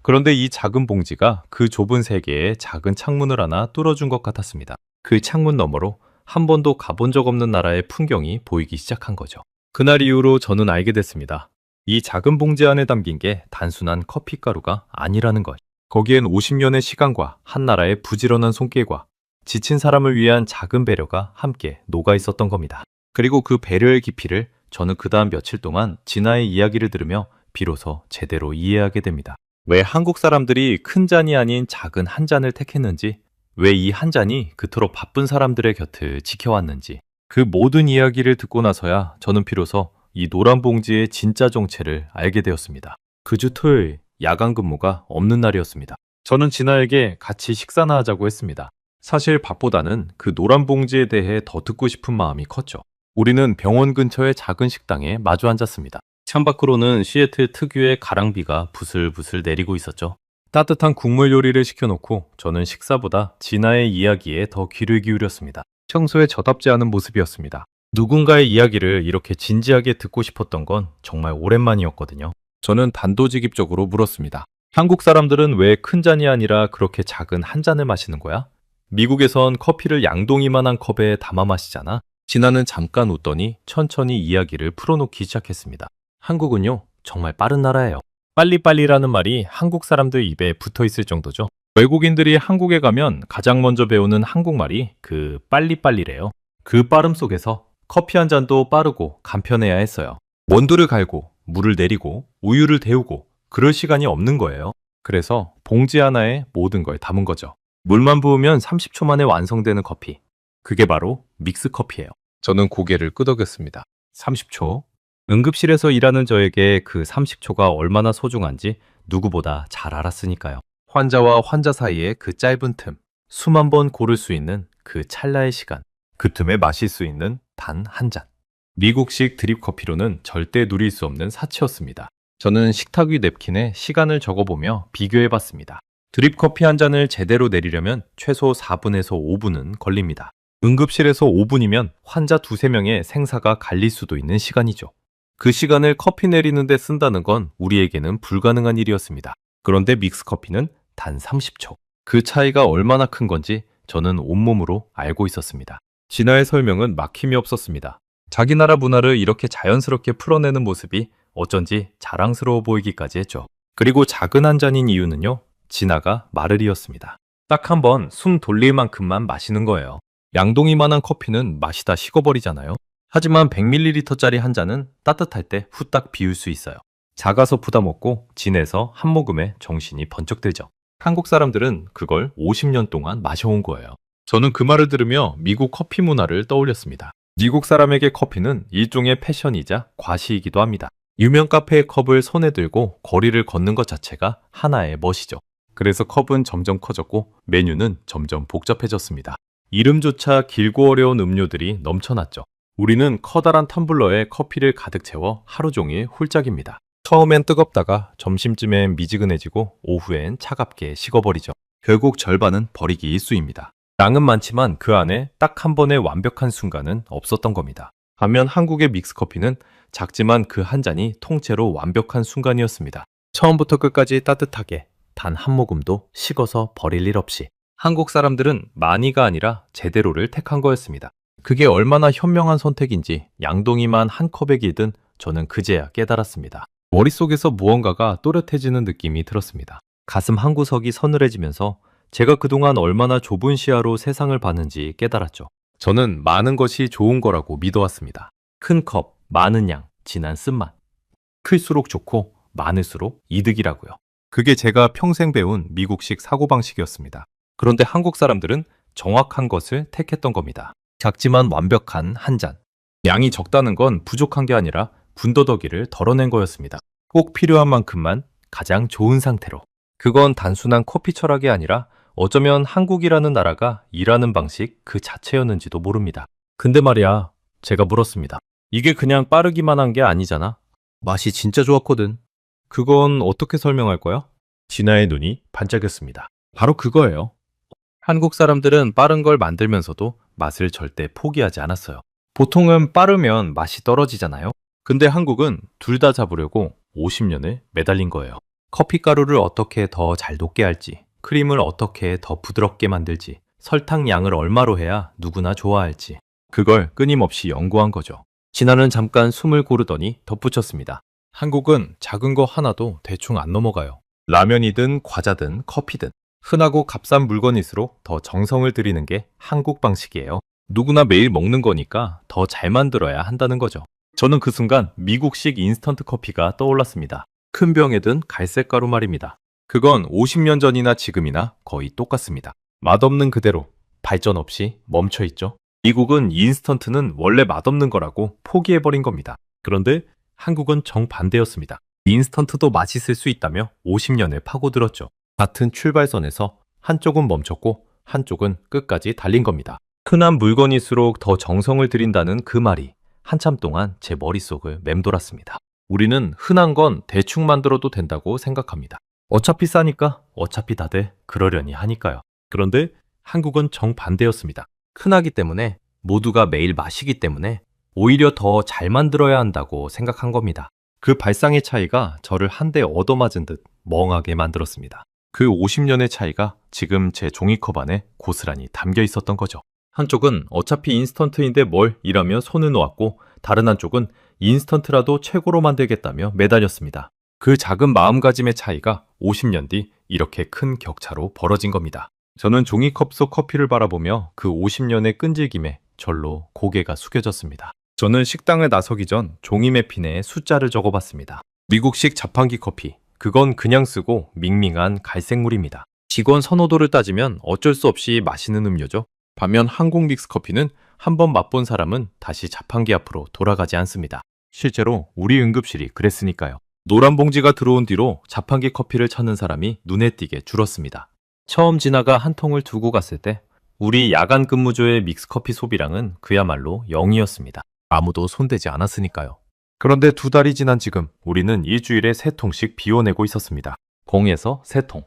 그런데 이 작은 봉지가 그 좁은 세계에 작은 창문을 하나 뚫어준 것 같았습니다. 그 창문 너머로 한 번도 가본 적 없는 나라의 풍경이 보이기 시작한 거죠. 그날 이후로 저는 알게 됐습니다. 이 작은 봉지 안에 담긴 게 단순한 커피가루가 아니라는 것. 거기엔 50년의 시간과 한 나라의 부지런한 손길과 지친 사람을 위한 작은 배려가 함께 녹아 있었던 겁니다. 그리고 그 배려의 깊이를 저는 그 다음 며칠 동안 진아의 이야기를 들으며 비로소 제대로 이해하게 됩니다. 왜 한국 사람들이 큰 잔이 아닌 작은 한 잔을 택했는지, 왜 이 한 잔이 그토록 바쁜 사람들의 곁을 지켜왔는지, 그 모든 이야기를 듣고 나서야 저는 비로소 이 노란 봉지의 진짜 정체를 알게 되었습니다. 그 주 토요일, 야간 근무가 없는 날이었습니다. 저는 진아에게 같이 식사나 하자고 했습니다. 사실 밥보다는 그 노란 봉지에 대해 더 듣고 싶은 마음이 컸죠. 우리는 병원 근처의 작은 식당에 마주 앉았습니다. 창밖으로는 시애틀 특유의 가랑비가 부슬부슬 내리고 있었죠. 따뜻한 국물 요리를 시켜놓고 저는 식사보다 진아의 이야기에 더 귀를 기울였습니다. 평소에 저답지 않은 모습이었습니다. 누군가의 이야기를 이렇게 진지하게 듣고 싶었던 건 정말 오랜만이었거든요. 저는 단도직입적으로 물었습니다. 한국 사람들은 왜 큰 잔이 아니라 그렇게 작은 한 잔을 마시는 거야? 미국에선 커피를 양동이만한 컵에 담아 마시잖아. 진아는 잠깐 웃더니 천천히 이야기를 풀어놓기 시작했습니다. 한국은요, 정말 빠른 나라예요. 빨리빨리라는 말이 한국 사람들 입에 붙어 있을 정도죠. 외국인들이 한국에 가면 가장 먼저 배우는 한국말이 그 빨리빨리래요. 그 빠름 속에서 커피 한 잔도 빠르고 간편해야 했어요. 원두를 갈고 물을 내리고 우유를 데우고 그럴 시간이 없는 거예요. 그래서 봉지 하나에 모든 걸 담은 거죠. 물만 부으면 30초 만에 완성되는 커피. 그게 바로 믹스 커피예요. 저는 고개를 끄덕였습니다. 30초. 응급실에서 일하는 저에게 그 30초가 얼마나 소중한지 누구보다 잘 알았으니까요. 환자와 환자 사이의 그 짧은 틈, 수만 번 고를 수 있는 그 찰나의 시간, 그 틈에 마실 수 있는 단 한 잔. 미국식 드립 커피로는 절대 누릴 수 없는 사치였습니다. 저는 식탁 위 냅킨에 시간을 적어보며 비교해봤습니다. 드립 커피 한 잔을 제대로 내리려면 최소 4분에서 5분은 걸립니다. 응급실에서 5분이면 환자 2~3명의 생사가 갈릴 수도 있는 시간이죠. 그 시간을 커피 내리는데 쓴다는 건 우리에게는 불가능한 일이었습니다. 그런데 믹스커피는 단 30초. 그 차이가 얼마나 큰 건지 저는 온몸으로 알고 있었습니다. 진아의 설명은 막힘이 없었습니다. 자기 나라 문화를 이렇게 자연스럽게 풀어내는 모습이 어쩐지 자랑스러워 보이기까지 했죠. 그리고 작은 한 잔인 이유는요, 진아가 말을 이었습니다. 딱 한 번 숨 돌릴 만큼만 마시는 거예요. 양동이만한 커피는 마시다 식어버리잖아요. 하지만 100ml짜리 한 잔은 따뜻할 때 후딱 비울 수 있어요. 작아서 부담 없고 진해서 한 모금에 정신이 번쩍 들죠. 한국 사람들은 그걸 50년 동안 마셔온 거예요. 저는 그 말을 들으며 미국 커피 문화를 떠올렸습니다. 미국 사람에게 커피는 일종의 패션이자 과시이기도 합니다. 유명 카페의 컵을 손에 들고 거리를 걷는 것 자체가 하나의 멋이죠. 그래서 컵은 점점 커졌고 메뉴는 점점 복잡해졌습니다. 이름조차 길고 어려운 음료들이 넘쳐났죠. 우리는 커다란 텀블러에 커피를 가득 채워 하루 종일 홀짝입니다. 처음엔 뜨겁다가 점심쯤엔 미지근해지고 오후엔 차갑게 식어버리죠. 결국 절반은 버리기 일쑤입니다. 양은 많지만 그 안에 딱 한 번의 완벽한 순간은 없었던 겁니다. 반면 한국의 믹스커피는 작지만 그 한 잔이 통째로 완벽한 순간이었습니다. 처음부터 끝까지 따뜻하게 단 한 모금도 식어서 버릴 일 없이. 한국 사람들은 많이가 아니라 제대로를 택한 거였습니다. 그게 얼마나 현명한 선택인지 양동이만 한 컵에 기든 저는 그제야 깨달았습니다. 머릿속에서 무언가가 또렷해지는 느낌이 들었습니다. 가슴 한구석이 서늘해지면서 제가 그동안 얼마나 좁은 시야로 세상을 봤는지 깨달았죠. 저는 많은 것이 좋은 거라고 믿어왔습니다. 큰 컵, 많은 양, 진한 쓴맛. 클수록 좋고 많을수록 이득이라고요. 그게 제가 평생 배운 미국식 사고방식이었습니다. 그런데 한국 사람들은 정확한 것을 택했던 겁니다. 작지만 완벽한 한 잔. 양이 적다는 건 부족한 게 아니라 군더더기를 덜어낸 거였습니다. 꼭 필요한 만큼만 가장 좋은 상태로. 그건 단순한 커피 철학이 아니라 어쩌면 한국이라는 나라가 일하는 방식 그 자체였는지도 모릅니다. 근데 말이야, 제가 물었습니다. 이게 그냥 빠르기만 한 게 아니잖아. 맛이 진짜 좋았거든. 그건 어떻게 설명할 거야? 진아의 눈이 반짝였습니다. 바로 그거예요. 한국 사람들은 빠른 걸 만들면서도 맛을 절대 포기하지 않았어요. 보통은 빠르면 맛이 떨어지잖아요. 근데 한국은 둘 다 잡으려고 50년을 매달린 거예요. 커피 가루를 어떻게 더 잘 녹게 할지, 크림을 어떻게 더 부드럽게 만들지, 설탕 양을 얼마로 해야 누구나 좋아할지, 그걸 끊임없이 연구한 거죠. 진아는 잠깐 숨을 고르더니 덧붙였습니다. 한국은 작은 거 하나도 대충 안 넘어가요. 라면이든 과자든 커피든 흔하고 값싼 물건일수록 더 정성을 들이는 게 한국 방식이에요. 누구나 매일 먹는 거니까 더 잘 만들어야 한다는 거죠. 저는 그 순간 미국식 인스턴트 커피가 떠올랐습니다. 큰 병에 든 갈색 가루 말입니다. 그건 50년 전이나 지금이나 거의 똑같습니다. 맛없는 그대로 발전 없이 멈춰 있죠. 미국은 인스턴트는 원래 맛없는 거라고 포기해버린 겁니다. 그런데 한국은 정반대였습니다. 인스턴트도 맛있을 수 있다며 50년을 파고들었죠. 같은 출발선에서 한쪽은 멈췄고 한쪽은 끝까지 달린 겁니다. 흔한 물건일수록 더 정성을 들인다는 그 말이 한참 동안 제 머릿속을 맴돌았습니다. 우리는 흔한 건 대충 만들어도 된다고 생각합니다. 어차피 싸니까 어차피 다들 그러려니 하니까요. 그런데 한국은 정반대였습니다. 흔하기 때문에 모두가 매일 마시기 때문에 오히려 더 잘 만들어야 한다고 생각한 겁니다. 그 발상의 차이가 저를 한 대 얻어맞은 듯 멍하게 만들었습니다. 그 50년의 차이가 지금 제 종이컵 안에 고스란히 담겨 있었던 거죠. 한쪽은 어차피 인스턴트인데 뭘 이라며 손을 놓았고 다른 한쪽은 인스턴트라도 최고로 만들겠다며 매달렸습니다. 그 작은 마음가짐의 차이가 50년 뒤 이렇게 큰 격차로 벌어진 겁니다. 저는 종이컵 속 커피를 바라보며 그 50년의 끈질김에 절로 고개가 숙여졌습니다. 저는 식당에 나서기 전 종이 매핀에 숫자를 적어봤습니다. 미국식 자판기 커피, 그건 그냥 쓰고 밍밍한 갈색물입니다. 직원 선호도를 따지면 어쩔 수 없이 마시는 음료죠. 반면 한국 믹스 커피는 한번 맛본 사람은 다시 자판기 앞으로 돌아가지 않습니다. 실제로 우리 응급실이 그랬으니까요. 노란 봉지가 들어온 뒤로 자판기 커피를 찾는 사람이 눈에 띄게 줄었습니다. 처음 진아가 한 통을 두고 갔을 때 우리 야간 근무조의 믹스커피 소비량은 그야말로 0이었습니다. 아무도 손대지 않았으니까요. 그런데 2달이 지난 지금 우리는 일주일에 3통씩 비워내고 있었습니다. 0에서 3통.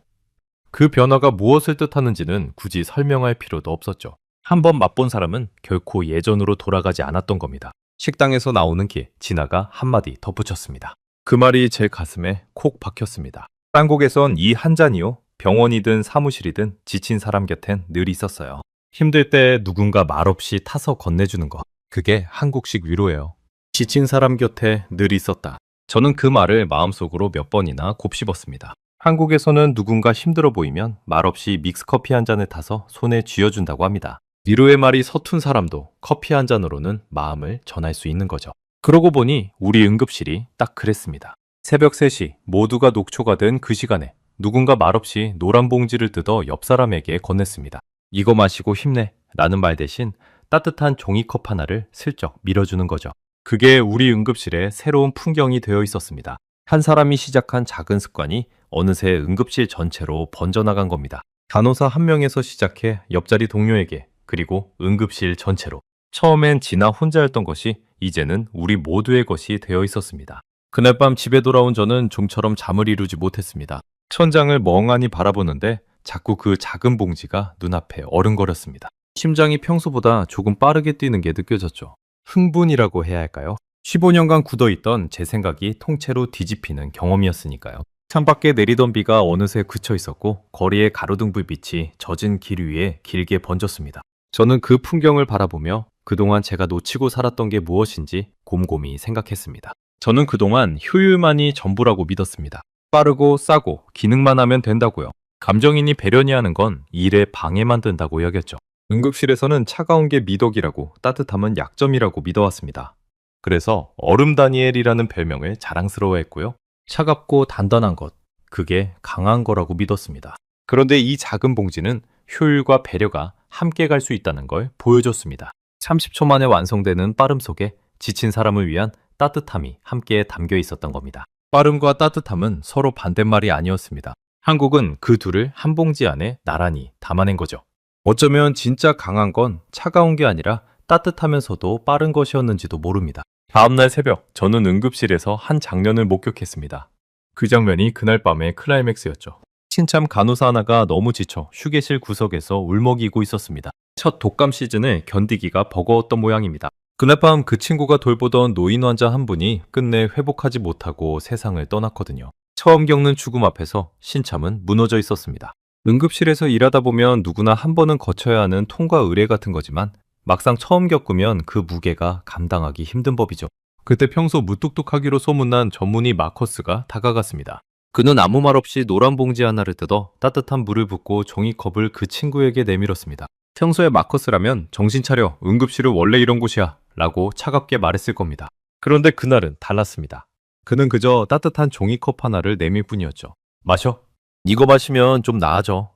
그 변화가 무엇을 뜻하는지는 굳이 설명할 필요도 없었죠. 한번 맛본 사람은 결코 예전으로 돌아가지 않았던 겁니다. 식당에서 나오는 길, 진아가 한마디 덧붙였습니다. 그 말이 제 가슴에 콕 박혔습니다. 딴 곡에선 이 한 잔이요. 병원이든 사무실이든 지친 사람 곁엔 늘 있었어요. 힘들 때 누군가 말없이 타서 건네주는 것. 그게 한국식 위로예요. 지친 사람 곁에 늘 있었다. 저는 그 말을 마음속으로 몇 번이나 곱씹었습니다. 한국에서는 누군가 힘들어 보이면 말없이 믹스커피 한 잔을 타서 손에 쥐어준다고 합니다. 위로의 말이 서툰 사람도 커피 한 잔으로는 마음을 전할 수 있는 거죠. 그러고 보니 우리 응급실이 딱 그랬습니다. 새벽 3시 모두가 녹초가 된 그 시간에 누군가 말없이 노란 봉지를 뜯어 옆 사람에게 건넸습니다. 이거 마시고 힘내 라는 말 대신 따뜻한 종이컵 하나를 슬쩍 밀어주는 거죠. 그게 우리 응급실의 새로운 풍경이 되어 있었습니다. 한 사람이 시작한 작은 습관이 어느새 응급실 전체로 번져나간 겁니다. 간호사 한 명에서 시작해 옆자리 동료에게 그리고 응급실 전체로. 처음엔 진아 혼자였던 것이 이제는 우리 모두의 것이 되어 있었습니다. 그날 밤 집에 돌아온 저는 좀처럼 잠을 이루지 못했습니다. 천장을 멍하니 바라보는데 자꾸 그 작은 봉지가 눈앞에 어른거렸습니다. 심장이 평소보다 조금 빠르게 뛰는 게 느껴졌죠. 흥분이라고 해야 할까요? 15년간 굳어있던 제 생각이 통째로 뒤집히는 경험이었으니까요. 창밖에 내리던 비가 어느새 그쳐 있었고 거리의 가로등 불빛이 젖은 길 위에 길게 번졌습니다. 저는 그 풍경을 바라보며 그동안 제가 놓치고 살았던 게 무엇인지 곰곰이 생각했습니다. 저는 그동안 효율만이 전부라고 믿었습니다. 빠르고 싸고 기능만 하면 된다고요. 감정인이 배려니 하는 건 일에 방해만 된다고 여겼죠. 응급실에서는 차가운 게 미덕이라고 따뜻함은 약점이라고 믿어왔습니다. 그래서 얼음 다니엘이라는 별명을 자랑스러워했고요. 차갑고 단단한 것, 그게 강한 거라고 믿었습니다. 그런데 이 작은 봉지는 효율과 배려가 함께 갈 수 있다는 걸 보여줬습니다. 30초 만에 완성되는 빠름 속에 지친 사람을 위한 따뜻함이 함께 담겨 있었던 겁니다. 빠름과 따뜻함은 서로 반대말이 아니었습니다. 한국은 그 둘을 한 봉지 안에 나란히 담아낸 거죠. 어쩌면 진짜 강한 건 차가운 게 아니라 따뜻하면서도 빠른 것이었는지도 모릅니다. 다음날 새벽, 저는 응급실에서 한 장면을 목격했습니다. 그 장면이 그날 밤의 클라이맥스였죠. 신참 간호사 하나가 너무 지쳐 휴게실 구석에서 울먹이고 있었습니다. 첫 독감 시즌을 견디기가 버거웠던 모양입니다. 그날 밤 그 친구가 돌보던 노인 환자 한 분이 끝내 회복하지 못하고 세상을 떠났거든요. 처음 겪는 죽음 앞에서 신참은 무너져 있었습니다. 응급실에서 일하다 보면 누구나 한 번은 거쳐야 하는 통과 의례 같은 거지만 막상 처음 겪으면 그 무게가 감당하기 힘든 법이죠. 그때 평소 무뚝뚝하기로 소문난 전문의 마커스가 다가갔습니다. 그는 아무 말 없이 노란 봉지 하나를 뜯어 따뜻한 물을 붓고 종이컵을 그 친구에게 내밀었습니다. 평소에 마커스라면 정신 차려, 응급실은 원래 이런 곳이야 라고 차갑게 말했을 겁니다. 그런데 그날은 달랐습니다. 그는 그저 따뜻한 종이컵 하나를 내밀 뿐이었죠. 마셔. 이거 마시면 좀 나아져.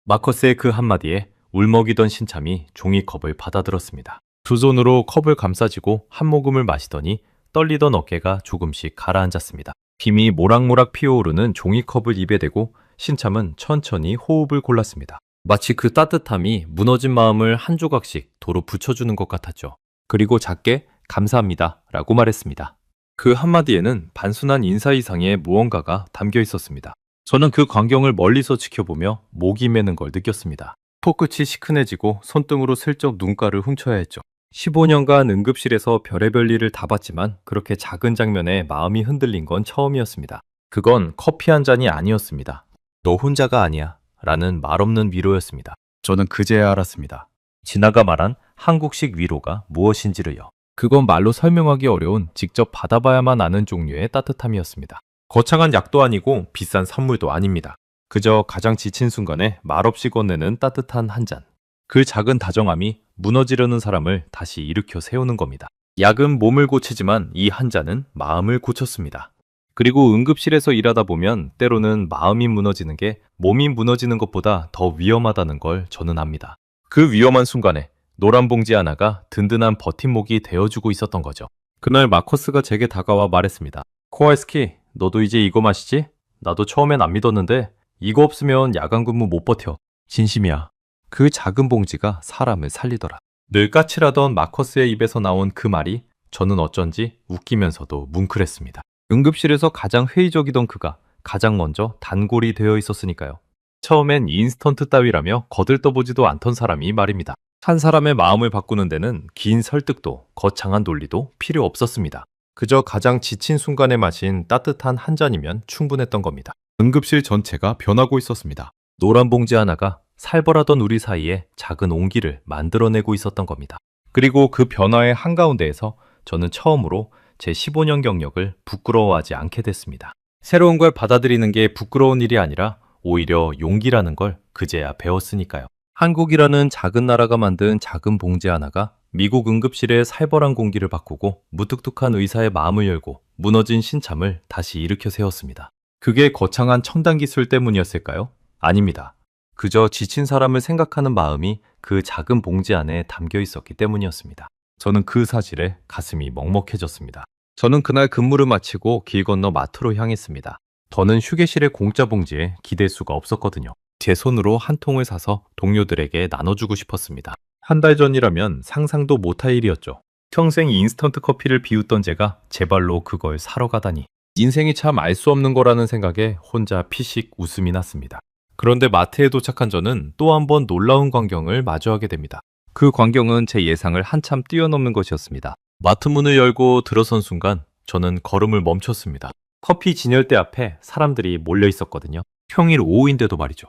마커스의 그 한마디에 울먹이던 신참이 종이컵을 받아들었습니다. 두 손으로 컵을 감싸쥐고 한 모금을 마시더니 떨리던 어깨가 조금씩 가라앉았습니다. 김이 모락모락 피어오르는 종이컵을 입에 대고 신참은 천천히 호흡을 골랐습니다. 마치 그 따뜻함이 무너진 마음을 한 조각씩 도로 붙여주는 것 같았죠. 그리고 작게 감사합니다 라고 말했습니다. 그 한마디에는 단순한 인사 이상의 무언가가 담겨 있었습니다. 저는 그 광경을 멀리서 지켜보며 목이 메는 걸 느꼈습니다. 코끝이 시큰해지고 손등으로 슬쩍 눈가를 훔쳐야 했죠. 15년간 응급실에서 별의별 일을 다 봤지만 그렇게 작은 장면에 마음이 흔들린 건 처음이었습니다. 그건 커피 한 잔이 아니었습니다. 너 혼자가 아니야 라는 말없는 위로였습니다. 저는 그제야 알았습니다. 진아가 말한 한국식 위로가 무엇인지를요. 그건 말로 설명하기 어려운 직접 받아봐야만 아는 종류의 따뜻함이었습니다. 거창한 약도 아니고 비싼 선물도 아닙니다. 그저 가장 지친 순간에 말없이 건네는 따뜻한 한 잔. 그 작은 다정함이 무너지려는 사람을 다시 일으켜 세우는 겁니다. 약은 몸을 고치지만 이 한 잔은 마음을 고쳤습니다. 그리고 응급실에서 일하다 보면 때로는 마음이 무너지는 게 몸이 무너지는 것보다 더 위험하다는 걸 저는 압니다. 그 위험한 순간에 노란 봉지 하나가 든든한 버팀목이 되어주고 있었던 거죠. 그날 마커스가 제게 다가와 말했습니다. 코알스키, 너도 이제 이거 마시지? 나도 처음엔 안 믿었는데 이거 없으면 야간 근무 못 버텨. 진심이야. 그 작은 봉지가 사람을 살리더라. 늘 까칠하던 마커스의 입에서 나온 그 말이 저는 어쩐지 웃기면서도 뭉클했습니다. 응급실에서 가장 회의적이던 그가 가장 먼저 단골이 되어 있었으니까요. 처음엔 인스턴트 따위라며 거들떠보지도 않던 사람이 말입니다. 한 사람의 마음을 바꾸는 데는 긴 설득도 거창한 논리도 필요 없었습니다. 그저 가장 지친 순간에 마신 따뜻한 한 잔이면 충분했던 겁니다. 응급실 전체가 변하고 있었습니다. 노란 봉지 하나가 살벌하던 우리 사이에 작은 온기를 만들어내고 있었던 겁니다. 그리고 그 변화의 한가운데에서 저는 처음으로 제 15년 경력을 부끄러워하지 않게 됐습니다. 새로운 걸 받아들이는 게 부끄러운 일이 아니라 오히려 용기라는 걸 그제야 배웠으니까요. 한국이라는 작은 나라가 만든 작은 봉지 하나가 미국 응급실의 살벌한 공기를 바꾸고 무뚝뚝한 의사의 마음을 열고 무너진 신참을 다시 일으켜 세웠습니다. 그게 거창한 첨단 기술 때문이었을까요? 아닙니다. 그저 지친 사람을 생각하는 마음이 그 작은 봉지 안에 담겨 있었기 때문이었습니다. 저는 그 사실에 가슴이 먹먹해졌습니다. 저는 그날 근무를 마치고 길 건너 마트로 향했습니다. 더는 휴게실의 공짜 봉지에 기댈 수가 없었거든요. 제 손으로 한 통을 사서 동료들에게 나눠주고 싶었습니다. 한 달 전이라면 상상도 못할 일이었죠. 평생 인스턴트 커피를 비웃던 제가 제 발로 그걸 사러 가다니. 인생이 참 알 수 없는 거라는 생각에 혼자 피식 웃음이 났습니다. 그런데 마트에 도착한 저는 또 한 번 놀라운 광경을 마주하게 됩니다. 그 광경은 제 예상을 한참 뛰어넘는 것이었습니다. 마트 문을 열고 들어선 순간 저는 걸음을 멈췄습니다. 커피 진열대 앞에 사람들이 몰려 있었거든요. 평일 오후인데도 말이죠.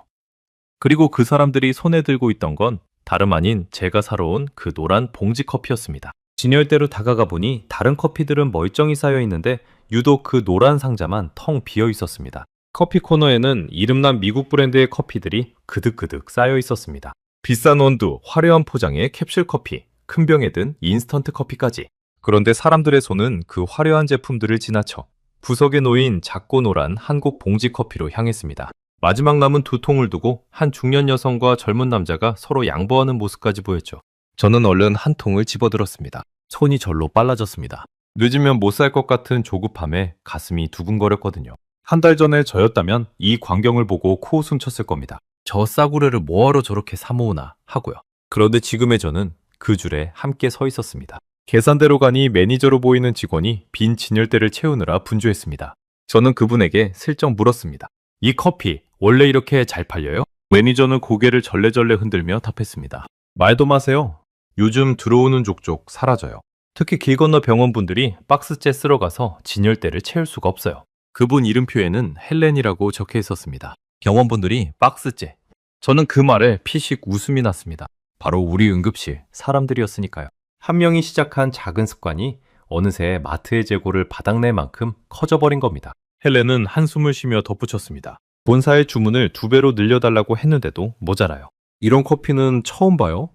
그리고 그 사람들이 손에 들고 있던 건 다름 아닌 제가 사러 온 그 노란 봉지 커피였습니다. 진열대로 다가가 보니 다른 커피들은 멀쩡히 쌓여 있는데 유독 그 노란 상자만 텅 비어 있었습니다. 커피 코너에는 이름난 미국 브랜드의 커피들이 그득그득 쌓여 있었습니다. 비싼 원두, 화려한 포장의 캡슐 커피, 큰 병에 든 인스턴트 커피까지. 그런데 사람들의 손은 그 화려한 제품들을 지나쳐 구석에 놓인 작고 노란 한국 봉지 커피로 향했습니다. 마지막 남은 두 통을 두고 한 중년 여성과 젊은 남자가 서로 양보하는 모습까지 보였죠. 저는 얼른 한 통을 집어들었습니다. 손이 절로 빨라졌습니다. 늦으면 못 살 것 같은 조급함에 가슴이 두근거렸거든요. 한 달 전에 저였다면 이 광경을 보고 코웃음 쳤을 겁니다. 저 싸구려를 뭐하러 저렇게 사모으나 하고요. 그런데 지금의 저는 그 줄에 함께 서 있었습니다. 계산대로 가니 매니저로 보이는 직원이 빈 진열대를 채우느라 분주했습니다. 저는 그분에게 슬쩍 물었습니다. 이 커피 원래 이렇게 잘 팔려요? 매니저는 고개를 절레절레 흔들며 답했습니다. 말도 마세요. 요즘 들어오는 족족 사라져요. 특히 길 건너 병원분들이 박스째 쓸어 가서 진열대를 채울 수가 없어요. 그분 이름표에는 헬렌이라고 적혀 있었습니다. 병원분들이 박스째. 저는 그 말에 피식 웃음이 났습니다. 바로 우리 응급실 사람들이었으니까요. 한 명이 시작한 작은 습관이 어느새 마트의 재고를 바닥낼 만큼 커져버린 겁니다. 헬렌은 한숨을 쉬며 덧붙였습니다. 본사의 주문을 2배로 늘려달라고 했는데도 모자라요. 이런 커피는 처음 봐요.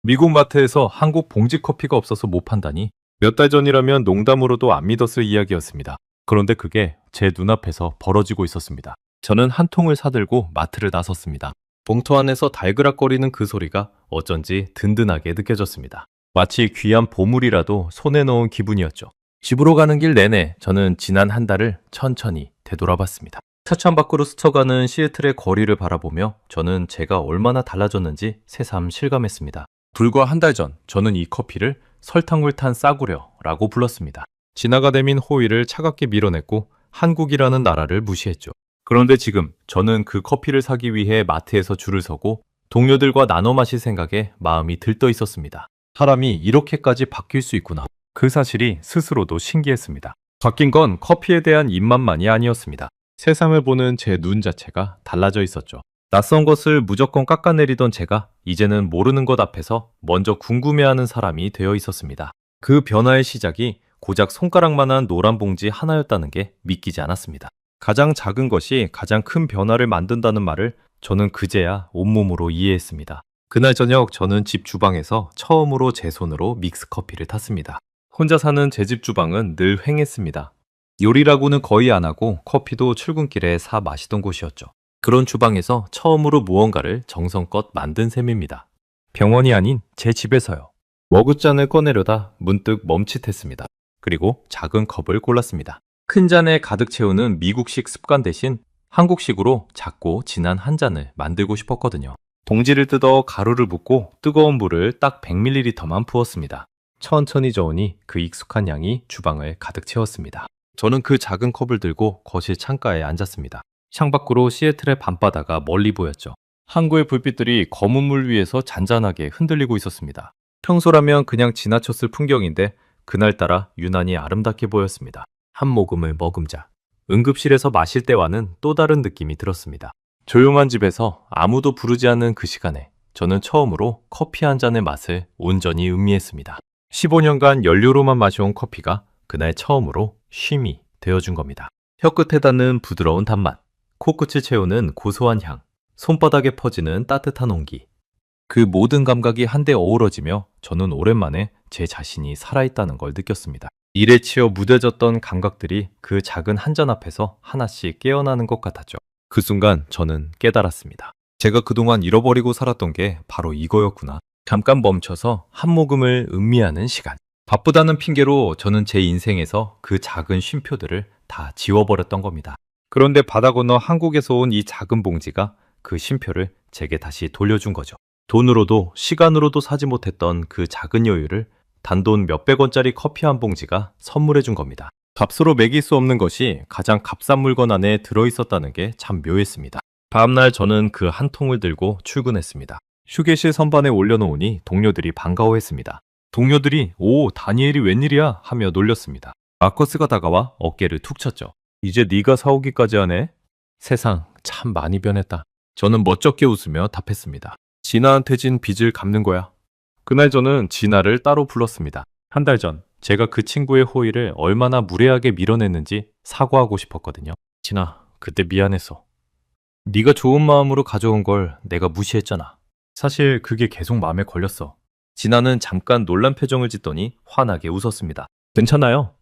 미국 마트에서 한국 봉지 커피가 없어서 못 판다니 몇 달 전이라면 농담으로도 안 믿었을 이야기였습니다. 그런데 그게 제 눈앞에서 벌어지고 있었습니다. 저는 한 통을 사들고 마트를 나섰습니다. 봉투 안에서 달그락거리는 그 소리가 어쩐지 든든하게 느껴졌습니다. 마치 귀한 보물이라도 손에 넣은 기분이었죠. 집으로 가는 길 내내 저는 지난 한 달을 천천히 되돌아봤습니다. 차천 밖으로 스쳐가는 시애틀의 거리를 바라보며 저는 제가 얼마나 달라졌는지 새삼 실감했습니다. 불과 한 달 전 저는 이 커피를 설탕물 탄 싸구려라고 불렀습니다. 지나가 내민 호의를 차갑게 밀어냈고 한국이라는 나라를 무시했죠. 그런데 지금 저는 그 커피를 사기 위해 마트에서 줄을 서고 동료들과 나눠 마실 생각에 마음이 들떠 있었습니다. 사람이 이렇게까지 바뀔 수 있구나. 그 사실이 스스로도 신기했습니다. 바뀐 건 커피에 대한 입맛만이 아니었습니다. 세상을 보는 제 눈 자체가 달라져 있었죠. 낯선 것을 무조건 깎아내리던 제가 이제는 모르는 것 앞에서 먼저 궁금해하는 사람이 되어 있었습니다. 그 변화의 시작이 고작 손가락만한 노란 봉지 하나였다는 게 믿기지 않았습니다. 가장 작은 것이 가장 큰 변화를 만든다는 말을 저는 그제야 온몸으로 이해했습니다. 그날 저녁 저는 집 주방에서 처음으로 제 손으로 믹스커피를 탔습니다. 혼자 사는 제 집 주방은 늘 횡했습니다. 요리라고는 거의 안 하고 커피도 출근길에 사 마시던 곳이었죠. 그런 주방에서 처음으로 무언가를 정성껏 만든 셈입니다. 병원이 아닌 제 집에서요. 머그잔을 꺼내려다 문득 멈칫했습니다. 그리고 작은 컵을 골랐습니다. 큰 잔에 가득 채우는 미국식 습관 대신 한국식으로 작고 진한 한 잔을 만들고 싶었거든요. 봉지를 뜯어 가루를 붓고 뜨거운 물을 딱 100ml만 부었습니다. 천천히 저으니 그 익숙한 양이 주방을 가득 채웠습니다. 저는 그 작은 컵을 들고 거실 창가에 앉았습니다. 창밖으로 시애틀의 밤바다가 멀리 보였죠. 항구의 불빛들이 검은 물 위에서 잔잔하게 흔들리고 있었습니다. 평소라면 그냥 지나쳤을 풍경인데 그날따라 유난히 아름답게 보였습니다. 한 모금을 머금자. 응급실에서 마실 때와는 또 다른 느낌이 들었습니다. 조용한 집에서 아무도 부르지 않는 그 시간에 저는 처음으로 커피 한 잔의 맛을 온전히 음미했습니다. 15년간 연료로만 마셔온 커피가 그날 처음으로 쉼이 되어준 겁니다. 혀끝에 닿는 부드러운 단맛, 코끝을 채우는 고소한 향, 손바닥에 퍼지는 따뜻한 온기. 그 모든 감각이 한데 어우러지며 저는 오랜만에 제 자신이 살아있다는 걸 느꼈습니다. 일에 치여 무뎌졌던 감각들이 그 작은 한 잔 앞에서 하나씩 깨어나는 것 같았죠. 그 순간 저는 깨달았습니다. 제가 그동안 잃어버리고 살았던 게 바로 이거였구나. 잠깐 멈춰서 한 모금을 음미하는 시간. 바쁘다는 핑계로 저는 제 인생에서 그 작은 쉼표들을 다 지워버렸던 겁니다. 그런데 바다 건너 한국에서 온 이 작은 봉지가 그 쉼표를 제게 다시 돌려준 거죠. 돈으로도 시간으로도 사지 못했던 그 작은 여유를 단돈 몇백 원짜리 커피 한 봉지가 선물해 준 겁니다. 값으로 매길 수 없는 것이 가장 값싼 물건 안에 들어있었다는 게 참 묘했습니다. 다음날 저는 그 한 통을 들고 출근했습니다. 휴게실 선반에 올려놓으니 동료들이 반가워했습니다. 동료들이 "오, 다니엘이 웬일이야?" 하며 놀렸습니다. 마커스가 다가와 어깨를 툭 쳤죠. "이제 네가 사오기까지 하네?" 세상 참 많이 변했다. 저는 멋쩍게 웃으며 답했습니다. 진아한테 진 빚을 갚는 거야. 그날 저는 진아를 따로 불렀습니다. 한 달 전 제가 그 친구의 호의를 얼마나 무례하게 밀어냈는지 사과하고 싶었거든요. 진아, 그때 미안했어. 네가 좋은 마음으로 가져온 걸 내가 무시했잖아. 사실 그게 계속 마음에 걸렸어. 진아는 잠깐 놀란 표정을 짓더니 환하게 웃었습니다. 괜찮아요.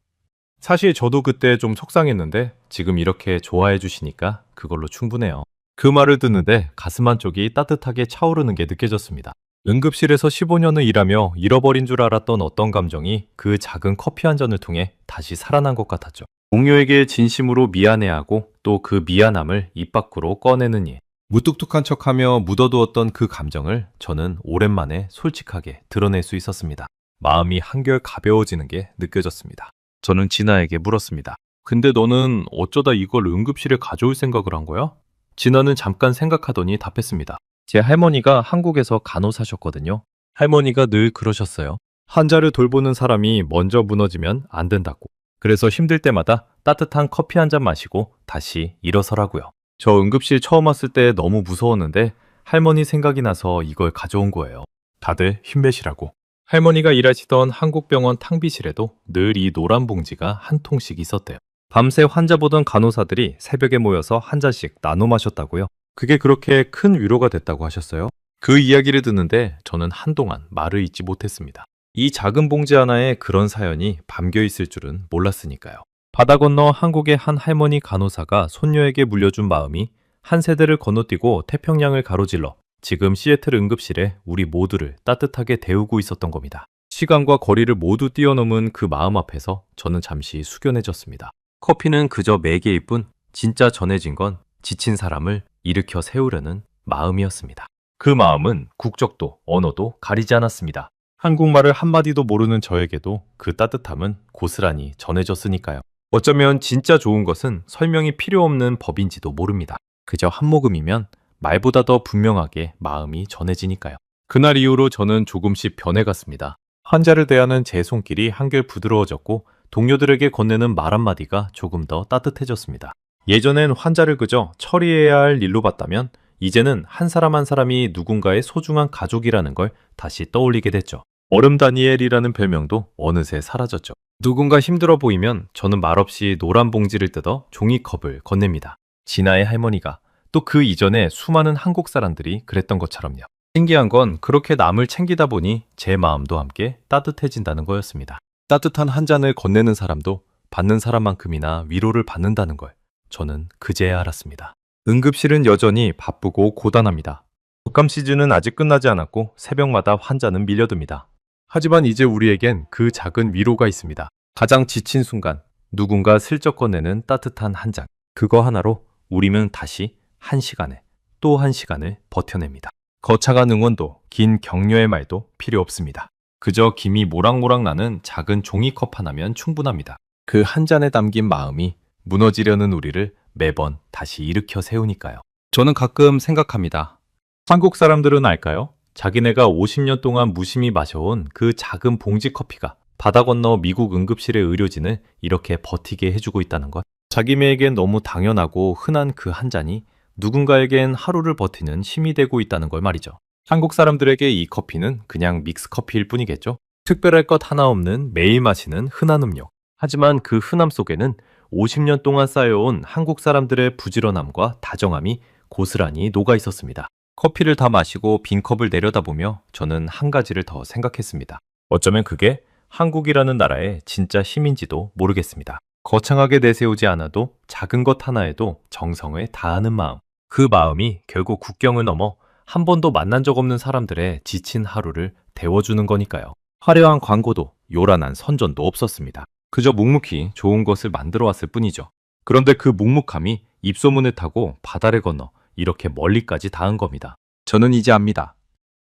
사실 저도 그때 좀 속상했는데 지금 이렇게 좋아해 주시니까 그걸로 충분해요. 그 말을 듣는데 가슴 한쪽이 따뜻하게 차오르는 게 느껴졌습니다. 응급실에서 15년을 일하며 잃어버린 줄 알았던 어떤 감정이 그 작은 커피 한 잔을 통해 다시 살아난 것 같았죠. 동료에게 진심으로 미안해하고 또 그 미안함을 입 밖으로 꺼내는 일. 무뚝뚝한 척하며 묻어두었던 그 감정을 저는 오랜만에 솔직하게 드러낼 수 있었습니다. 마음이 한결 가벼워지는 게 느껴졌습니다. 저는 진아에게 물었습니다. 근데 너는 어쩌다 이걸 응급실에 가져올 생각을 한 거야? 진아는 잠깐 생각하더니 답했습니다. 제 할머니가 한국에서 간호사셨거든요. 할머니가 늘 그러셨어요. 환자를 돌보는 사람이 먼저 무너지면 안 된다고. 그래서 힘들 때마다 따뜻한 커피 한 잔 마시고 다시 일어서라고요. 저 응급실 처음 왔을 때 너무 무서웠는데 할머니 생각이 나서 이걸 가져온 거예요. 다들 힘내시라고. 할머니가 일하시던 한국병원 탕비실에도 늘 이 노란 봉지가 한 통씩 있었대요. 밤새 환자 보던 간호사들이 새벽에 모여서 한 잔씩 나눠 마셨다고요. 그게 그렇게 큰 위로가 됐다고 하셨어요? 그 이야기를 듣는데 저는 한동안 말을 잇지 못했습니다. 이 작은 봉지 하나에 그런 사연이 담겨 있을 줄은 몰랐으니까요. 바다 건너 한국의 한 할머니 간호사가 손녀에게 물려준 마음이 한 세대를 건너뛰고 태평양을 가로질러 지금 시애틀 응급실에 우리 모두를 따뜻하게 데우고 있었던 겁니다. 시간과 거리를 모두 뛰어넘은 그 마음 앞에서 저는 잠시 숙연해졌습니다. 커피는 그저 매개일 뿐 진짜 전해진 건 지친 사람을 일으켜 세우려는 마음이었습니다. 그 마음은 국적도 언어도 가리지 않았습니다. 한국말을 한마디도 모르는 저에게도 그 따뜻함은 고스란히 전해졌으니까요. 어쩌면 진짜 좋은 것은 설명이 필요 없는 법인지도 모릅니다. 그저 한 모금이면 말보다 더 분명하게 마음이 전해지니까요. 그날 이후로 저는 조금씩 변해갔습니다. 환자를 대하는 제 손길이 한결 부드러워졌고 동료들에게 건네는 말 한마디가 조금 더 따뜻해졌습니다. 예전엔 환자를 그저 처리해야 할 일로 봤다면 이제는 한 사람 한 사람이 누군가의 소중한 가족이라는 걸 다시 떠올리게 됐죠. 얼음 다니엘이라는 별명도 어느새 사라졌죠. 누군가 힘들어 보이면 저는 말없이 노란 봉지를 뜯어 종이컵을 건넵니다. 진아의 할머니가 또 그 이전에 수많은 한국 사람들이 그랬던 것처럼요. 신기한 건 그렇게 남을 챙기다 보니 제 마음도 함께 따뜻해진다는 거였습니다. 따뜻한 한 잔을 건네는 사람도 받는 사람만큼이나 위로를 받는다는 걸 저는 그제야 알았습니다. 응급실은 여전히 바쁘고 고단합니다. 독감 시즌은 아직 끝나지 않았고 새벽마다 환자는 밀려듭니다. 하지만 이제 우리에겐 그 작은 위로가 있습니다. 가장 지친 순간 누군가 슬쩍 건네는 따뜻한 한 잔. 그거 하나로 우리는 다시 한 시간에 또 한 시간을 버텨냅니다. 거창한 응원도 긴 격려의 말도 필요 없습니다. 그저 김이 모락모락 나는 작은 종이컵 하나면 충분합니다. 그 한 잔에 담긴 마음이 무너지려는 우리를 매번 다시 일으켜 세우니까요. 저는 가끔 생각합니다. 한국 사람들은 알까요? 자기네가 50년 동안 무심히 마셔온 그 작은 봉지 커피가 바다 건너 미국 응급실의 의료진을 이렇게 버티게 해주고 있다는 것. 자기네에겐 너무 당연하고 흔한 그 한 잔이 누군가에겐 하루를 버티는 힘이 되고 있다는 걸 말이죠. 한국 사람들에게 이 커피는 그냥 믹스 커피일 뿐이겠죠. 특별할 것 하나 없는 매일 마시는 흔한 음료. 하지만 그 흔함 속에는 50년 동안 쌓여온 한국 사람들의 부지런함과 다정함이 고스란히 녹아 있었습니다. 커피를 다 마시고 빈 컵을 내려다보며 저는 한 가지를 더 생각했습니다. 어쩌면 그게 한국이라는 나라의 진짜 힘인지도 모르겠습니다. 거창하게 내세우지 않아도 작은 것 하나에도 정성을 다하는 마음. 그 마음이 결국 국경을 넘어 한 번도 만난 적 없는 사람들의 지친 하루를 데워주는 거니까요. 화려한 광고도 요란한 선전도 없었습니다. 그저 묵묵히 좋은 것을 만들어 왔을 뿐이죠. 그런데 그 묵묵함이 입소문을 타고 바다를 건너 이렇게 멀리까지 닿은 겁니다. 저는 이제 압니다.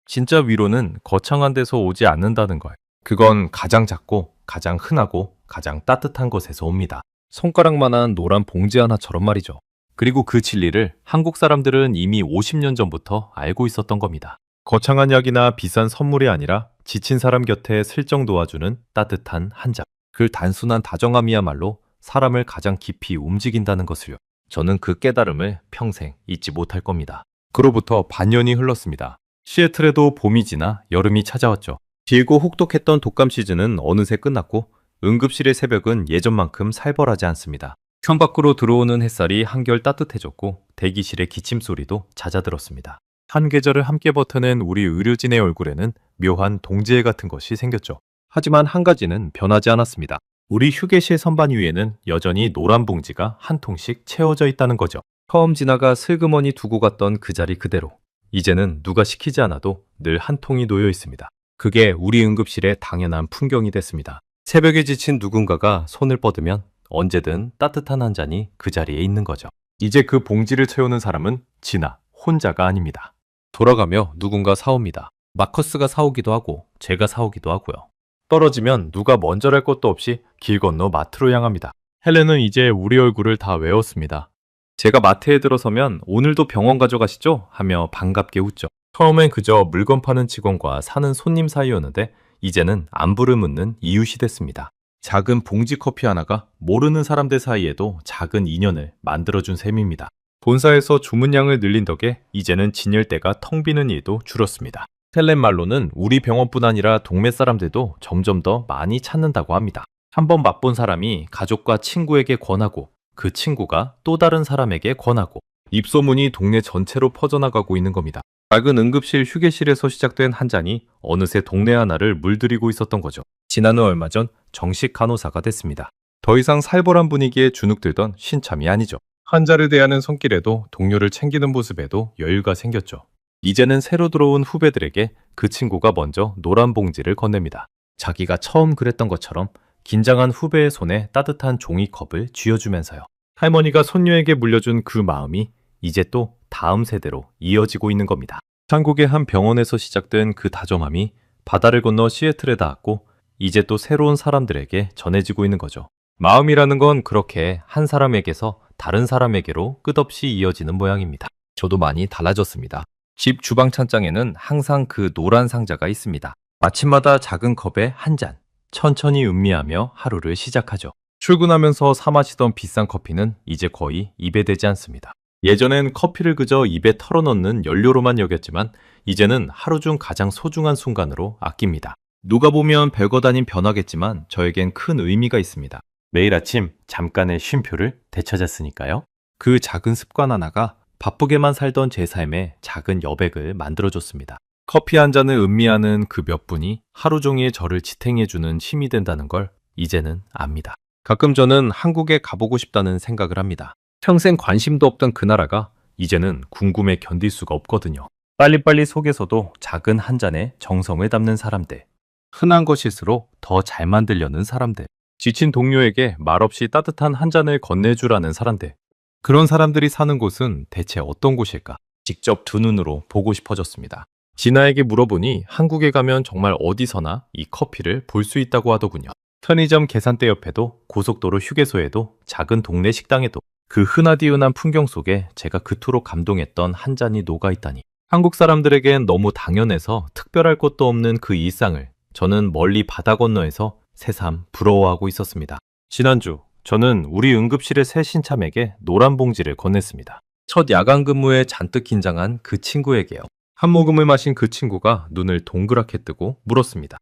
진짜 위로는 거창한 데서 오지 않는다는 걸. 그건 가장 작고 가장 흔하고 가장 따뜻한 것에서 옵니다. 손가락만한 노란 봉지 하나처럼 말이죠. 그리고 그 진리를 한국 사람들은 이미 50년 전부터 알고 있었던 겁니다. 거창한 약이나 비싼 선물이 아니라 지친 사람 곁에 슬쩍 놓아주는 따뜻한 한 잔. 그 단순한 다정함이야말로 사람을 가장 깊이 움직인다는 것을요. 저는 그 깨달음을 평생 잊지 못할 겁니다. 그로부터 반년이 흘렀습니다. 시애틀에도 봄이 지나 여름이 찾아왔죠. 길고 혹독했던 독감 시즌은 어느새 끝났고 응급실의 새벽은 예전만큼 살벌하지 않습니다. 창밖으로 들어오는 햇살이 한결 따뜻해졌고 대기실의 기침 소리도 잦아들었습니다. 한 계절을 함께 버텨낸 우리 의료진의 얼굴에는 묘한 동지애 같은 것이 생겼죠. 하지만 한 가지는 변하지 않았습니다. 우리 휴게실 선반 위에는 여전히 노란 봉지가 한 통씩 채워져 있다는 거죠. 처음 지나가 슬그머니 두고 갔던 그 자리 그대로. 이제는 누가 시키지 않아도 늘 한 통이 놓여 있습니다. 그게 우리 응급실의 당연한 풍경이 됐습니다. 새벽에 지친 누군가가 손을 뻗으면 언제든 따뜻한 한 잔이 그 자리에 있는 거죠. 이제 그 봉지를 채우는 사람은 진아 혼자가 아닙니다. 돌아가며 누군가 사옵니다. 마커스가 사오기도 하고 제가 사오기도 하고요. 떨어지면 누가 먼저랄 것도 없이 길 건너 마트로 향합니다. 헬렌은 이제 우리 얼굴을 다 외웠습니다. 제가 마트에 들어서면 오늘도 병원 가져가시죠? 하며 반갑게 웃죠. 처음엔 그저 물건 파는 직원과 사는 손님 사이였는데 이제는 안부를 묻는 이웃이 됐습니다. 작은 봉지 커피 하나가 모르는 사람들 사이에도 작은 인연을 만들어준 셈입니다. 본사에서 주문량을 늘린 덕에 이제는 진열대가 텅 비는 일도 줄었습니다. 텔렛말로는 우리 병원뿐 아니라 동네 사람들도 점점 더 많이 찾는다고 합니다. 한번 맛본 사람이 가족과 친구에게 권하고 그 친구가 또 다른 사람에게 권하고 입소문이 동네 전체로 퍼져나가고 있는 겁니다. 작은 응급실 휴게실에서 시작된 한 잔이 어느새 동네 하나를 물들이고 있었던 거죠. 지난 후 얼마 전 정식 간호사가 됐습니다. 더 이상 살벌한 분위기에 주눅들던 신참이 아니죠. 환자를 대하는 손길에도 동료를 챙기는 모습에도 여유가 생겼죠. 이제는 새로 들어온 후배들에게 그 친구가 먼저 노란 봉지를 건넵니다. 자기가 처음 그랬던 것처럼 긴장한 후배의 손에 따뜻한 종이컵을 쥐어주면서요. 할머니가 손녀에게 물려준 그 마음이 이제 또 다음 세대로 이어지고 있는 겁니다. 한국의 한 병원에서 시작된 그 다정함이 바다를 건너 시애틀에 닿았고 이제 또 새로운 사람들에게 전해지고 있는 거죠. 마음이라는 건 그렇게 한 사람에게서 다른 사람에게로 끝없이 이어지는 모양입니다. 저도 많이 달라졌습니다. 집 주방 찬장에는 항상 그 노란 상자가 있습니다. 아침마다 작은 컵에 한 잔, 천천히 음미하며 하루를 시작하죠. 출근하면서 사 마시던 비싼 커피는 이제 거의 입에 대지 않습니다. 예전엔 커피를 그저 입에 털어넣는 연료로만 여겼지만 이제는 하루 중 가장 소중한 순간으로 아낍니다. 누가 보면 별것 아닌 변화겠지만 저에겐 큰 의미가 있습니다. 매일 아침 잠깐의 쉼표를 되찾았으니까요. 그 작은 습관 하나가 바쁘게만 살던 제 삶에 작은 여백을 만들어줬습니다. 커피 한 잔을 음미하는 그 몇 분이 하루 종일 저를 지탱해주는 힘이 된다는 걸 이제는 압니다. 가끔 저는 한국에 가보고 싶다는 생각을 합니다. 평생 관심도 없던 그 나라가 이제는 궁금해 견딜 수가 없거든요. 빨리빨리 속에서도 작은 한 잔에 정성을 담는 사람들, 흔한 것일수록 더 잘 만들려는 사람들, 지친 동료에게 말없이 따뜻한 한 잔을 건네주라는 사람들, 그런 사람들이 사는 곳은 대체 어떤 곳일까? 직접 두 눈으로 보고 싶어졌습니다. 진아에게 물어보니 한국에 가면 정말 어디서나 이 커피를 볼 수 있다고 하더군요. 편의점 계산대 옆에도 고속도로 휴게소에도 작은 동네 식당에도 그 흔하디흔한 풍경 속에 제가 그토록 감동했던 한 잔이 녹아있다니. 한국 사람들에겐 너무 당연해서 특별할 것도 없는 그 일상을 저는 멀리 바다 건너에서 새삼 부러워하고 있었습니다. 지난주 저는 우리 응급실의 새 신참에게 노란 봉지를 건넸습니다. 첫 야간 근무에 잔뜩 긴장한 그 친구에게요. 한 모금을 마신 그 친구가 눈을 동그랗게 뜨고 물었습니다.